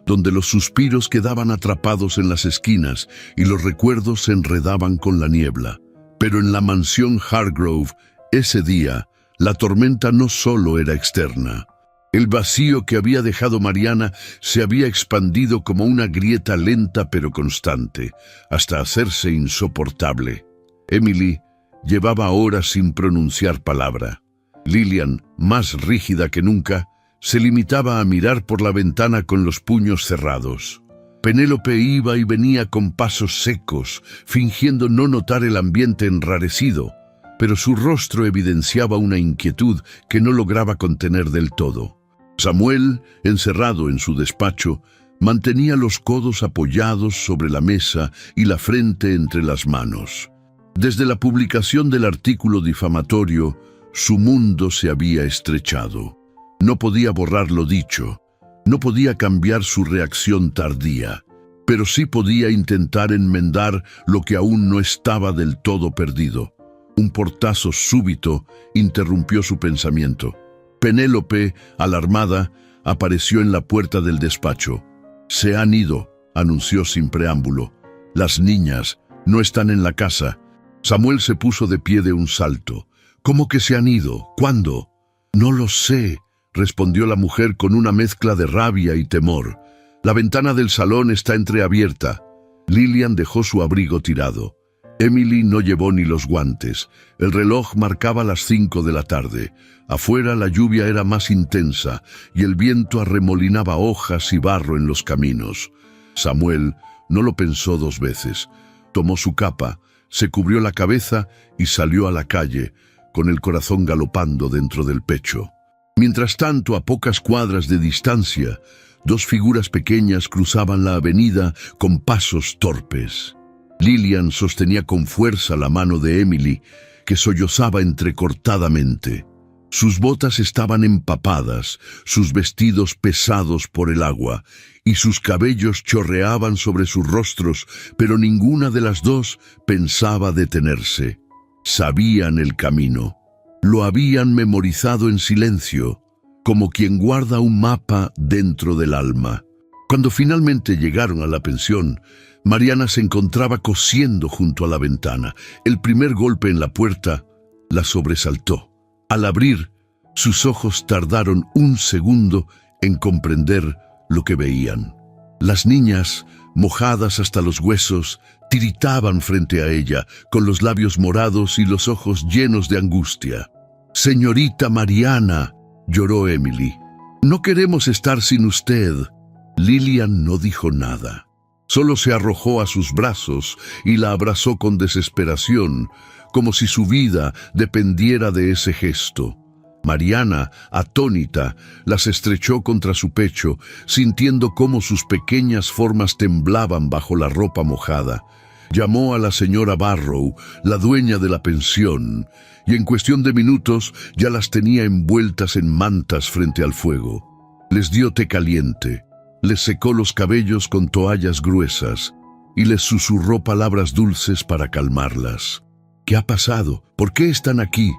donde los suspiros quedaban atrapados en las esquinas y los recuerdos se enredaban con la niebla. Pero en la mansión Hargrove, ese día, la tormenta no solo era externa. El vacío que había dejado Mariana se había expandido como una grieta lenta pero constante, hasta hacerse insoportable. Emily llevaba horas sin pronunciar palabra. Lillian, más rígida que nunca, se limitaba a mirar por la ventana con los puños cerrados. Penélope iba y venía con pasos secos, fingiendo no notar el ambiente enrarecido, pero su rostro evidenciaba una inquietud que no lograba contener del todo. Samuel, encerrado en su despacho, mantenía los codos apoyados sobre la mesa y la frente entre las manos. Desde la publicación del artículo difamatorio, su mundo se había estrechado. No podía borrar lo dicho, no podía cambiar su reacción tardía, pero sí podía intentar enmendar lo que aún no estaba del todo perdido. Un portazo súbito interrumpió su pensamiento. Penélope, alarmada, apareció en la puerta del despacho. «Se han ido», anunció sin preámbulo. «Las niñas no están en la casa». Samuel se puso de pie de un salto. «¿Cómo que se han ido? ¿Cuándo?» «No lo sé», respondió la mujer con una mezcla de rabia y temor. «La ventana del salón está entreabierta». Lillian dejó su abrigo tirado. Emily no llevó ni los guantes. El reloj marcaba las 5 de la tarde. Afuera la lluvia era más intensa y el viento arremolinaba hojas y barro en los caminos. Samuel no lo pensó 2 veces. Tomó su capa, se cubrió la cabeza y salió a la calle, con el corazón galopando dentro del pecho. Mientras tanto, a pocas cuadras de distancia, 2 figuras pequeñas cruzaban la avenida con pasos torpes. Lillian sostenía con fuerza la mano de Emily, que sollozaba entrecortadamente. Sus botas estaban empapadas, sus vestidos pesados por el agua, y sus cabellos chorreaban sobre sus rostros, pero ninguna de las 2 pensaba detenerse. Sabían el camino. Lo habían memorizado en silencio, como quien guarda un mapa dentro del alma. Cuando finalmente llegaron a la pensión, Mariana se encontraba cosiendo junto a la ventana. El primer golpe en la puerta la sobresaltó. Al abrir, sus ojos tardaron 1 segundo en comprender lo que veían. Las niñas, mojadas hasta los huesos, tiritaban frente a ella, con los labios morados y los ojos llenos de angustia. «Señorita Mariana», lloró Emily, «no queremos estar sin usted». Lillian no dijo nada. Solo se arrojó a sus brazos y la abrazó con desesperación, como si su vida dependiera de ese gesto. Mariana, atónita, las estrechó contra su pecho, sintiendo cómo sus pequeñas formas temblaban bajo la ropa mojada. Llamó a la señora Barrow, la dueña de la pensión, y en cuestión de minutos ya las tenía envueltas en mantas frente al fuego. Les dio té caliente, les secó los cabellos con toallas gruesas y les susurró palabras dulces para calmarlas. «¿Qué ha pasado? ¿Por qué están aquí?»,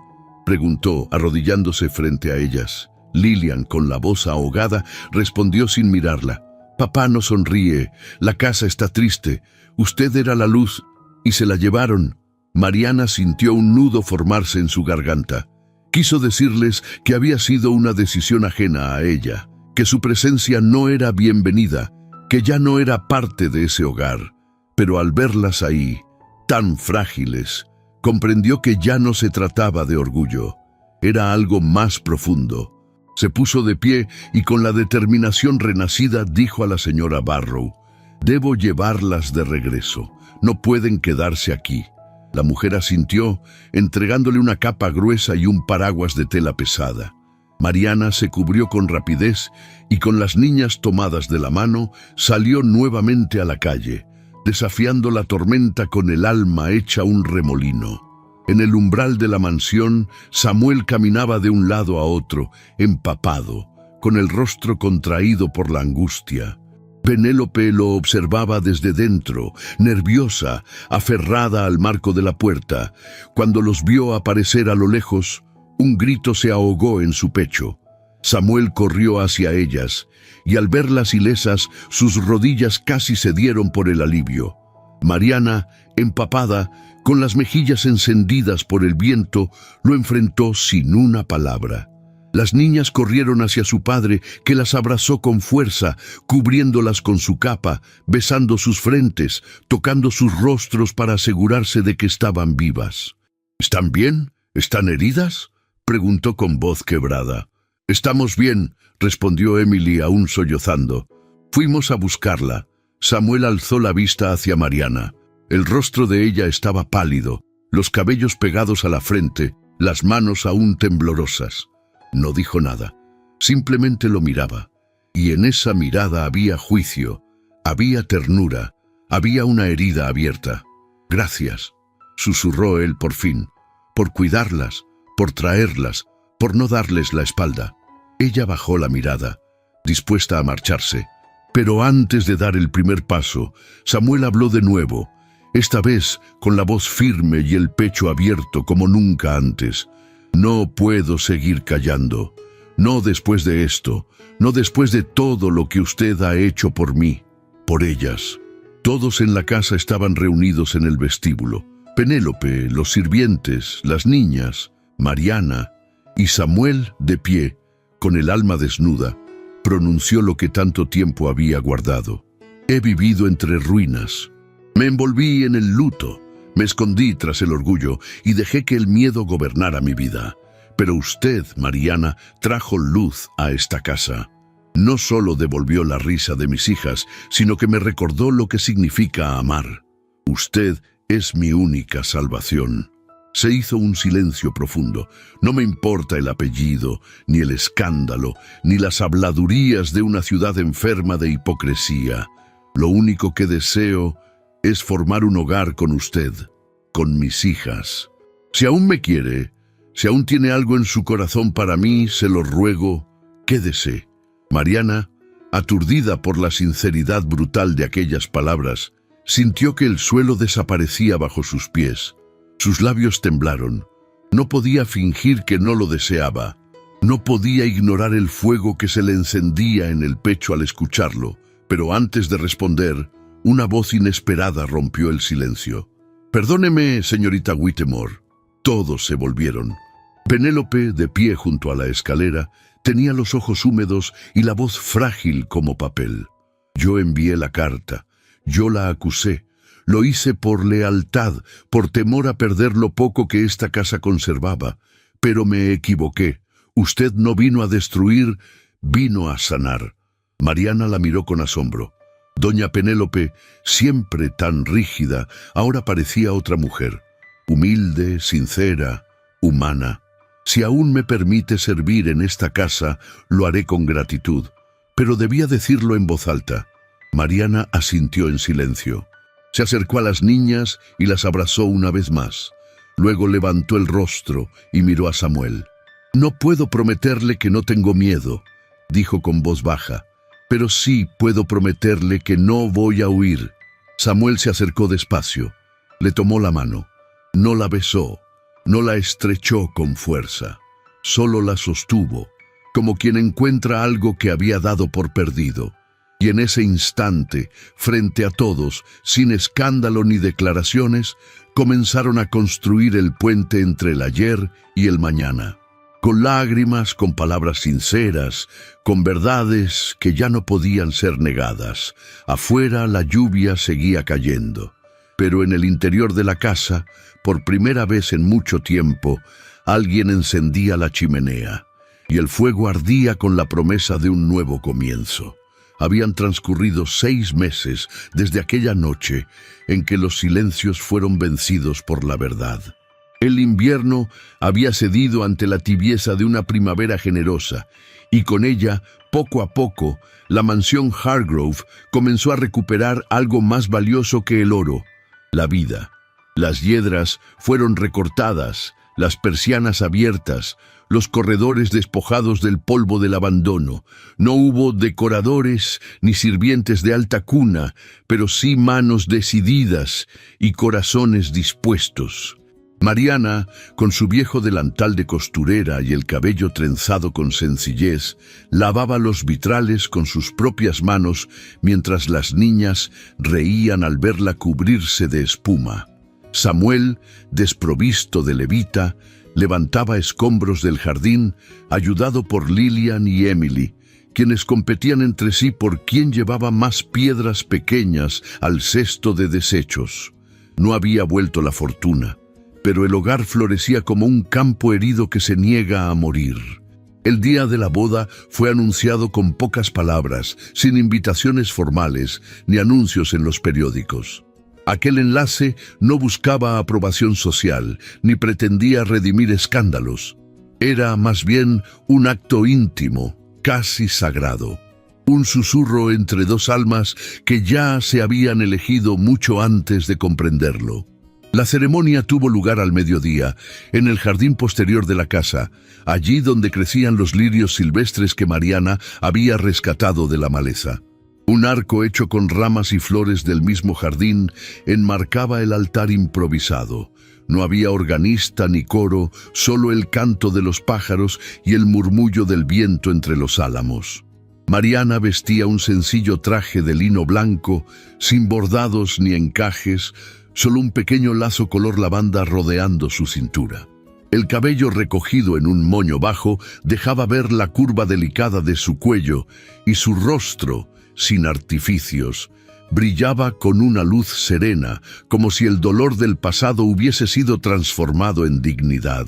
preguntó, arrodillándose frente a ellas. Lillian, con la voz ahogada, respondió sin mirarla. «Papá no sonríe, la casa está triste, usted era la luz y se la llevaron». Mariana sintió un nudo formarse en su garganta. Quiso decirles que había sido una decisión ajena a ella, que su presencia no era bienvenida, que ya no era parte de ese hogar. Pero al verlas ahí, tan frágiles, comprendió que ya no se trataba de orgullo. Era algo más profundo. Se puso de pie y con la determinación renacida dijo a la señora Barrow: «Debo llevarlas de regreso. No pueden quedarse aquí». La mujer asintió, entregándole una capa gruesa y un paraguas de tela pesada. Mariana se cubrió con rapidez y con las niñas tomadas de la mano salió nuevamente a la calle, desafiando la tormenta con el alma hecha un remolino. En el umbral de la mansión, Samuel caminaba de un lado a otro, empapado, con el rostro contraído por la angustia. Penélope lo observaba desde dentro, nerviosa, aferrada al marco de la puerta. Cuando los vio aparecer a lo lejos, un grito se ahogó en su pecho. Samuel corrió hacia ellas, y al verlas ilesas, sus rodillas casi cedieron por el alivio. Mariana, empapada, con las mejillas encendidas por el viento, lo enfrentó sin una palabra. Las niñas corrieron hacia su padre, que las abrazó con fuerza, cubriéndolas con su capa, besando sus frentes, tocando sus rostros para asegurarse de que estaban vivas. «¿Están bien? ¿Están heridas?», preguntó con voz quebrada. «Estamos bien», respondió Emily aún sollozando. «Fuimos a buscarla». Samuel alzó la vista hacia Mariana. El rostro de ella estaba pálido, los cabellos pegados a la frente, las manos aún temblorosas. No dijo nada, simplemente lo miraba, y en esa mirada había juicio, había ternura, había una herida abierta. «Gracias», susurró él por fin, «por cuidarlas, por traerlas, por no darles la espalda». Ella bajó la mirada, dispuesta a marcharse, pero antes de dar el primer paso, Samuel habló de nuevo. esta vez con la voz firme y el pecho abierto como nunca antes. No puedo seguir callando. No después de esto, no después de todo lo que usted ha hecho por mí, por ellas. Todos en la casa estaban reunidos en el vestíbulo. Penélope, los sirvientes, las niñas, Mariana y Samuel de pie, con el alma desnuda, pronunció lo que tanto tiempo había guardado. He vivido entre ruinas. Me envolví en el luto, me escondí tras el orgullo y dejé que el miedo gobernara mi vida. Pero usted, Mariana, trajo luz a esta casa. No solo devolvió la risa de mis hijas, sino que me recordó lo que significa amar. Usted es mi única salvación. Se hizo un silencio profundo. No me importa el apellido, ni el escándalo, ni las habladurías de una ciudad enferma de hipocresía. Lo único que deseo es formar un hogar con usted, con mis hijas. Si aún me quiere, si aún tiene algo en su corazón para mí, se lo ruego, quédese. Mariana, aturdida por la sinceridad brutal de aquellas palabras, sintió que el suelo desaparecía bajo sus pies. Sus labios temblaron. No podía fingir que no lo deseaba. No podía ignorar el fuego que se le encendía en el pecho al escucharlo, pero antes de responder, una voz inesperada rompió el silencio. «Perdóneme, señorita Whittemore». Todos se volvieron. Penélope, de pie junto a la escalera, tenía los ojos húmedos y la voz frágil como papel. Yo envié la carta. Yo la acusé. Lo hice por lealtad, por temor a perder lo poco que esta casa conservaba. Pero me equivoqué. Usted no vino a destruir, vino a sanar. Mariana la miró con asombro. Doña Penélope, siempre tan rígida, ahora parecía otra mujer. Humilde, sincera, humana. Si aún me permite servir en esta casa, lo haré con gratitud. Pero debía decirlo en voz alta. Mariana asintió en silencio. Se acercó a las niñas y las abrazó una vez más. Luego levantó el rostro y miró a Samuel. «No puedo prometerle que no tengo miedo», dijo con voz baja. «Pero sí puedo prometerle que no voy a huir». Samuel se acercó despacio. Le tomó la mano. No la besó. No la estrechó con fuerza. Solo la sostuvo, como quien encuentra algo que había dado por perdido. Y en ese instante, frente a todos, sin escándalo ni declaraciones, comenzaron a construir el puente entre el ayer y el mañana. Con lágrimas, con palabras sinceras, con verdades que ya no podían ser negadas. Afuera la lluvia seguía cayendo. Pero en el interior de la casa, por primera vez en mucho tiempo, alguien encendía la chimenea, y el fuego ardía con la promesa de un nuevo comienzo. Habían transcurrido 6 meses desde aquella noche en que los silencios fueron vencidos por la verdad. El invierno había cedido ante la tibieza de una primavera generosa, y con ella, poco a poco, la mansión Hargrove comenzó a recuperar algo más valioso que el oro: la vida. Las hiedras fueron recortadas, las persianas abiertas, los corredores despojados del polvo del abandono. No hubo decoradores ni sirvientes de alta cuna, pero sí manos decididas y corazones dispuestos. Mariana, con su viejo delantal de costurera y el cabello trenzado con sencillez, lavaba los vitrales con sus propias manos mientras las niñas reían al verla cubrirse de espuma. Samuel, desprovisto de levita, levantaba escombros del jardín, ayudado por Lillian y Emily, quienes competían entre sí por quién llevaba más piedras pequeñas al cesto de desechos. No había vuelto la fortuna, pero el hogar florecía como un campo herido que se niega a morir. El día de la boda fue anunciado con pocas palabras, sin invitaciones formales ni anuncios en los periódicos. Aquel enlace no buscaba aprobación social, ni pretendía redimir escándalos. Era más bien un acto íntimo, casi sagrado. Un susurro entre dos almas que ya se habían elegido mucho antes de comprenderlo. La ceremonia tuvo lugar al mediodía, en el jardín posterior de la casa, allí donde crecían los lirios silvestres que Mariana había rescatado de la maleza. Un arco hecho con ramas y flores del mismo jardín enmarcaba el altar improvisado. No había organista ni coro, solo el canto de los pájaros y el murmullo del viento entre los álamos. Mariana vestía un sencillo traje de lino blanco, sin bordados ni encajes, solo un pequeño lazo color lavanda rodeando su cintura. El cabello recogido en un moño bajo dejaba ver la curva delicada de su cuello y su rostro, sin artificios, brillaba con una luz serena, como si el dolor del pasado hubiese sido transformado en dignidad.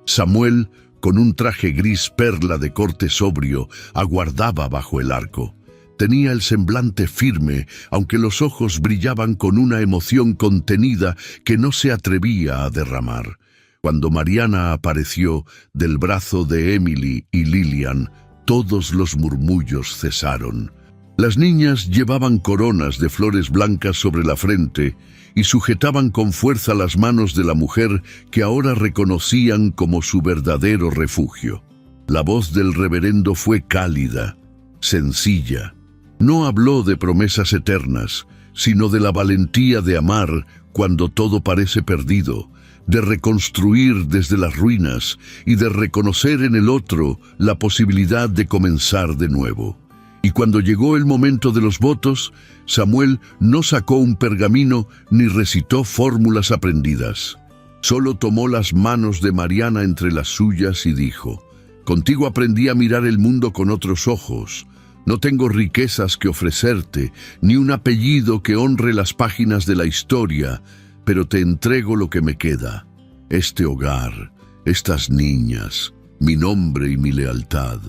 Samuel, con un traje gris perla de corte sobrio, aguardaba bajo el arco. Tenía el semblante firme, aunque los ojos brillaban con una emoción contenida que no se atrevía a derramar. Cuando Mariana apareció del brazo de Emily y Lillian, todos los murmullos cesaron. Las niñas llevaban coronas de flores blancas sobre la frente y sujetaban con fuerza las manos de la mujer que ahora reconocían como su verdadero refugio. La voz del reverendo fue cálida, sencilla. No habló de promesas eternas, sino de la valentía de amar cuando todo parece perdido, de reconstruir desde las ruinas y de reconocer en el otro la posibilidad de comenzar de nuevo. Y cuando llegó el momento de los votos, Samuel no sacó un pergamino ni recitó fórmulas aprendidas. Solo tomó las manos de Mariana entre las suyas y dijo: «Contigo aprendí a mirar el mundo con otros ojos. No tengo riquezas que ofrecerte, ni un apellido que honre las páginas de la historia, pero te entrego lo que me queda: este hogar, estas niñas, mi nombre y mi lealtad,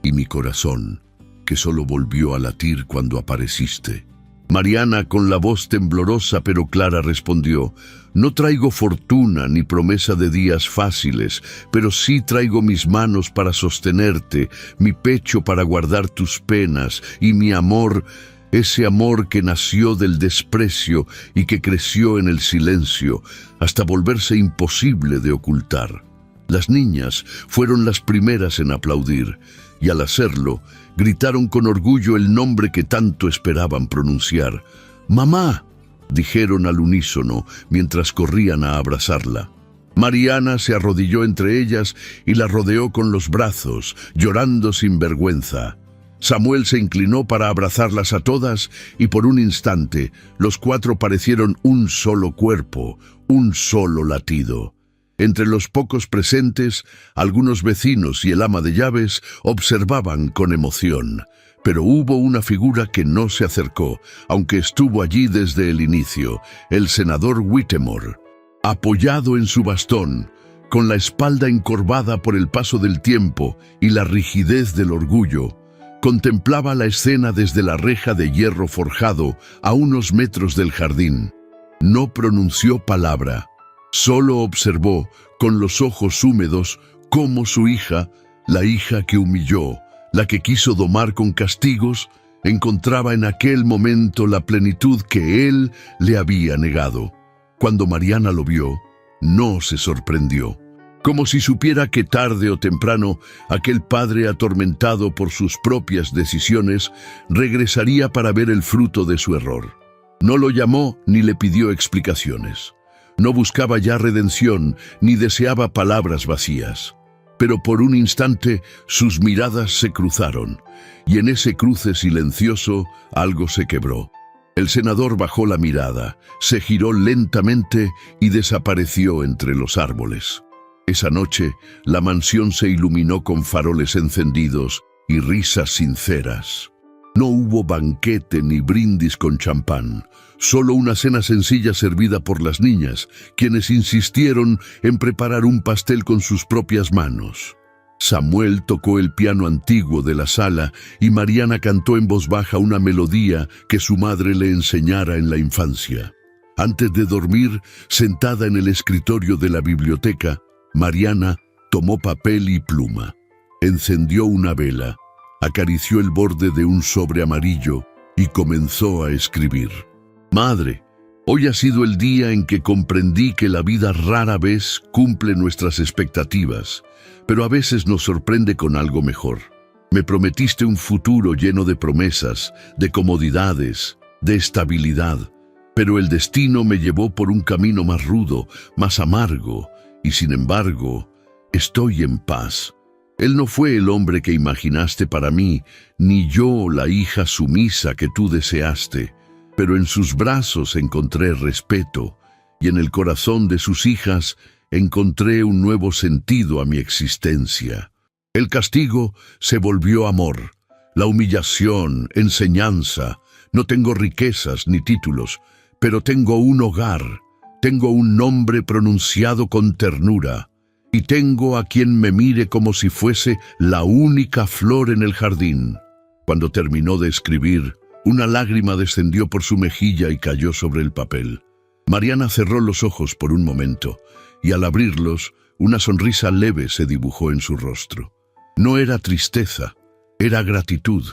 y mi corazón, que solo volvió a latir cuando apareciste». Mariana, con la voz temblorosa pero clara, respondió: «No traigo fortuna ni promesa de días fáciles, pero sí traigo mis manos para sostenerte, mi pecho para guardar tus penas, y mi amor, ese amor que nació del desprecio y que creció en el silencio, hasta volverse imposible de ocultar». Las niñas fueron las primeras en aplaudir, y al hacerlo, gritaron con orgullo el nombre que tanto esperaban pronunciar. «¡Mamá!», dijeron al unísono mientras corrían a abrazarla. Mariana se arrodilló entre ellas y la rodeó con los brazos, llorando sin vergüenza. Samuel se inclinó para abrazarlas a todas y por un instante los cuatro parecieron un solo cuerpo, un solo latido. Entre los pocos presentes, algunos vecinos y el ama de llaves observaban con emoción, pero hubo una figura que no se acercó, aunque estuvo allí desde el inicio: el senador Whittemore. Apoyado en su bastón, con la espalda encorvada por el paso del tiempo y la rigidez del orgullo, contemplaba la escena desde la reja de hierro forjado a unos metros del jardín. No pronunció palabra. Solo observó, con los ojos húmedos, cómo su hija, la hija que humilló, la que quiso domar con castigos, encontraba en aquel momento la plenitud que él le había negado. Cuando Mariana lo vio, no se sorprendió. Como si supiera que tarde o temprano aquel padre atormentado por sus propias decisiones regresaría para ver el fruto de su error. No lo llamó ni le pidió explicaciones. No buscaba ya redención, ni deseaba palabras vacías. Pero por un instante sus miradas se cruzaron, y en ese cruce silencioso algo se quebró. El senador bajó la mirada, se giró lentamente y desapareció entre los árboles. Esa noche, la mansión se iluminó con faroles encendidos y risas sinceras. No hubo banquete ni brindis con champán, solo una cena sencilla servida por las niñas, quienes insistieron en preparar un pastel con sus propias manos. Samuel tocó el piano antiguo de la sala y Mariana cantó en voz baja una melodía que su madre le enseñara en la infancia. Antes de dormir, sentada en el escritorio de la biblioteca, Mariana tomó papel y pluma, encendió una vela, acarició el borde de un sobre amarillo y comenzó a escribir. «Madre, hoy ha sido el día en que comprendí que la vida rara vez cumple nuestras expectativas, pero a veces nos sorprende con algo mejor. Me prometiste un futuro lleno de promesas, de comodidades, de estabilidad, pero el destino me llevó por un camino más rudo, más amargo, y sin embargo, estoy en paz. Él no fue el hombre que imaginaste para mí, ni yo la hija sumisa que tú deseaste, pero en sus brazos encontré respeto, y en el corazón de sus hijas encontré un nuevo sentido a mi existencia. El castigo se volvió amor, la humillación, enseñanza. No tengo riquezas ni títulos, pero tengo un hogar, tengo un nombre pronunciado con ternura, y tengo a quien me mire como si fuese la única flor en el jardín. Cuando terminó de escribir, una lágrima descendió por su mejilla y cayó sobre el papel. Mariana cerró los ojos por un momento, y al abrirlos, una sonrisa leve se dibujó en su rostro. No era tristeza, era gratitud.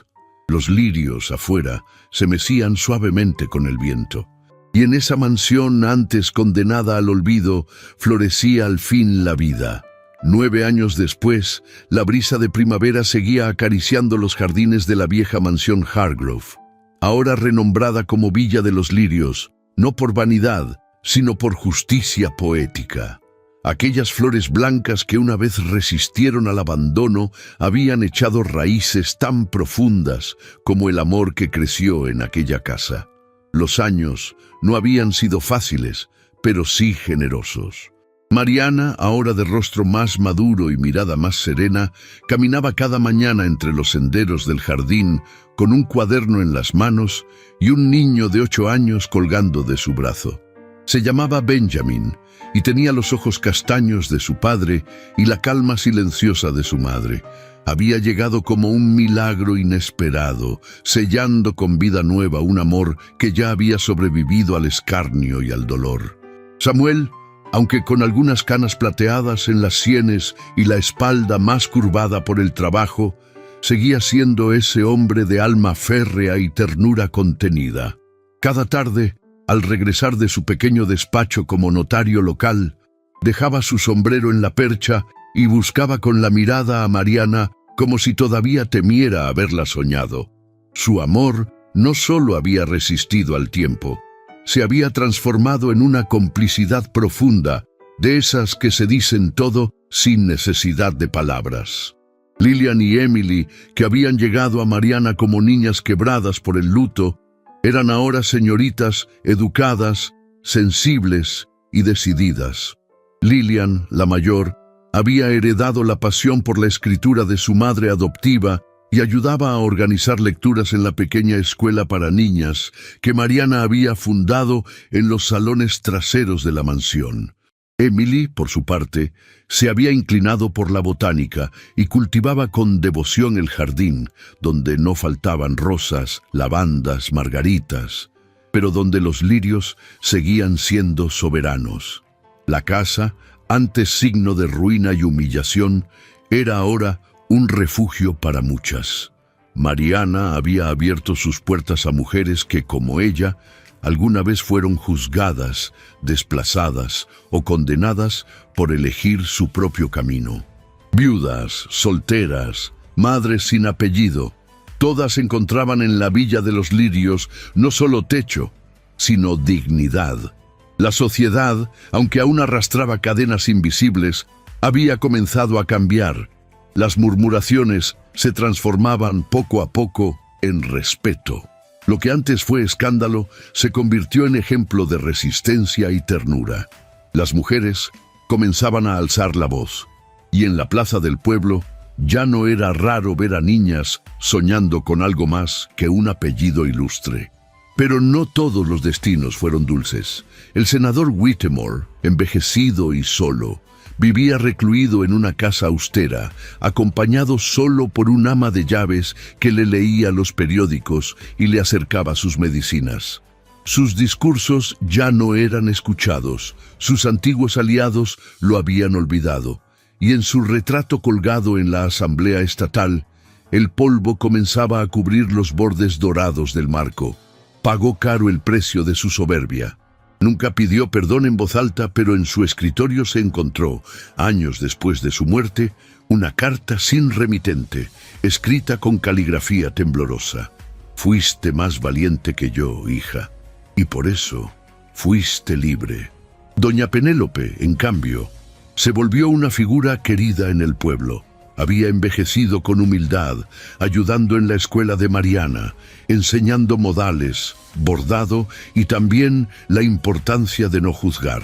Los lirios afuera se mecían suavemente con el viento. Y en esa mansión antes condenada al olvido, florecía al fin la vida. 9 años después, la brisa de primavera seguía acariciando los jardines de la vieja mansión Hargrove, ahora renombrada como Villa de los Lirios, no por vanidad, sino por justicia poética. Aquellas flores blancas que una vez resistieron al abandono habían echado raíces tan profundas como el amor que creció en aquella casa. Los años no habían sido fáciles, pero sí generosos. Mariana, ahora de rostro más maduro y mirada más serena, caminaba cada mañana entre los senderos del jardín con un cuaderno en las manos y un niño de 8 años colgando de su brazo. Se llamaba Benjamin y tenía los ojos castaños de su padre y la calma silenciosa de su madre. Había llegado como un milagro inesperado, sellando con vida nueva un amor que ya había sobrevivido al escarnio y al dolor. Samuel, aunque con algunas canas plateadas en las sienes y la espalda más curvada por el trabajo, seguía siendo ese hombre de alma férrea y ternura contenida. Cada tarde, al regresar de su pequeño despacho como notario local, dejaba su sombrero en la percha y buscaba con la mirada a Mariana como si todavía temiera haberla soñado. Su amor no solo había resistido al tiempo, se había transformado en una complicidad profunda, de esas que se dicen todo sin necesidad de palabras. Lillian y Emily, que habían llegado a Mariana como niñas quebradas por el luto, eran ahora señoritas educadas, sensibles y decididas. Lillian, la mayor, había heredado la pasión por la escritura de su madre adoptiva y ayudaba a organizar lecturas en la pequeña escuela para niñas que Mariana había fundado en los salones traseros de la mansión. Emily, por su parte, se había inclinado por la botánica y cultivaba con devoción el jardín, donde no faltaban rosas, lavandas, margaritas, pero donde los lirios seguían siendo soberanos. La casa, antes signo de ruina y humillación, era ahora un refugio para muchas. Mariana había abierto sus puertas a mujeres que, como ella, alguna vez fueron juzgadas, desplazadas o condenadas por elegir su propio camino. Viudas, solteras, madres sin apellido, todas encontraban en la Villa de los Lirios no solo techo, sino dignidad. La sociedad, aunque aún arrastraba cadenas invisibles, había comenzado a cambiar. Las murmuraciones se transformaban poco a poco en respeto. Lo que antes fue escándalo se convirtió en ejemplo de resistencia y ternura. Las mujeres comenzaban a alzar la voz, y en la plaza del pueblo ya no era raro ver a niñas soñando con algo más que un apellido ilustre. Pero no todos los destinos fueron dulces. El senador Whittemore, envejecido y solo, vivía recluido en una casa austera, acompañado solo por un ama de llaves que le leía los periódicos y le acercaba sus medicinas. Sus discursos ya no eran escuchados, sus antiguos aliados lo habían olvidado, y en su retrato colgado en la Asamblea Estatal, el polvo comenzaba a cubrir los bordes dorados del marco. Pagó caro el precio de su soberbia. Nunca pidió perdón en voz alta, pero en su escritorio se encontró, años después de su muerte, una carta sin remitente, escrita con caligrafía temblorosa. Fuiste más valiente que yo, hija, y por eso fuiste libre. Doña Penélope, en cambio, se volvió una figura querida en el pueblo. Había envejecido con humildad, ayudando en la escuela de Mariana, enseñando modales, bordado y también la importancia de no juzgar.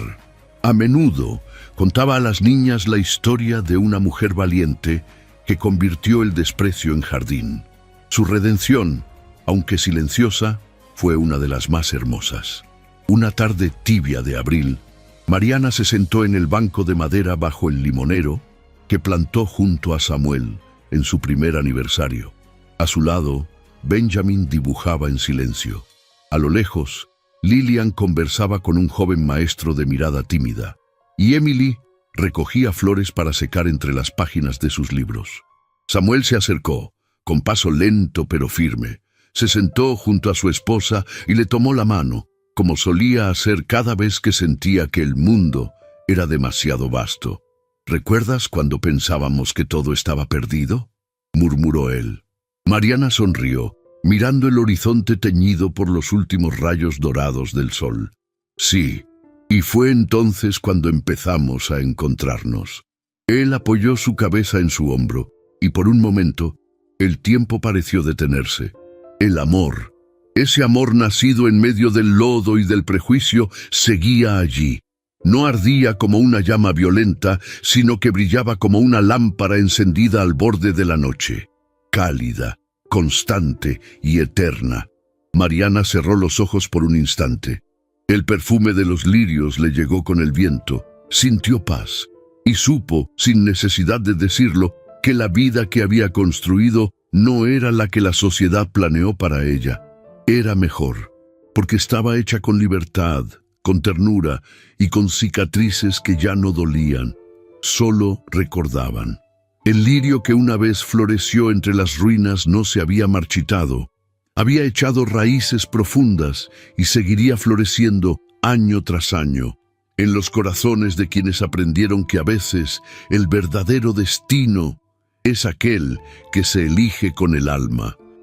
A menudo contaba a las niñas la historia de una mujer valiente que convirtió el desprecio en jardín. Su redención, aunque silenciosa, fue una de las más hermosas. Una tarde tibia de abril, Mariana se sentó en el banco de madera bajo el limonero que plantó junto a Samuel en su primer aniversario. A su lado, Benjamin dibujaba en silencio. A lo lejos, Lillian conversaba con un joven maestro de mirada tímida, y Emily recogía flores para secar entre las páginas de sus libros. Samuel se acercó, con paso lento pero firme. Se sentó junto a su esposa y le tomó la mano, como solía hacer cada vez que sentía que el mundo era demasiado vasto. ¿Recuerdas cuando pensábamos que todo estaba perdido?, murmuró él. Mariana sonrió, mirando el horizonte teñido por los últimos rayos dorados del sol. Sí, y fue entonces cuando empezamos a encontrarnos. Él apoyó su cabeza en su hombro, y por un momento, el tiempo pareció detenerse. El amor, ese amor nacido en medio del lodo y del prejuicio, seguía allí. No ardía como una llama violenta, sino que brillaba como una lámpara encendida al borde de la noche. Cálida, constante y eterna. Mariana cerró los ojos por un instante. El perfume de los lirios le llegó con el viento, sintió paz, y supo, sin necesidad de decirlo, que la vida que había construido no era la que la sociedad planeó para ella. Era mejor, porque estaba hecha con libertad, con ternura y con cicatrices que ya no dolían, solo recordaban. El lirio que una vez floreció entre las ruinas no se había marchitado, había echado raíces profundas y seguiría floreciendo año tras año, en los corazones de quienes aprendieron que a veces el verdadero destino es aquel que se elige con el alma.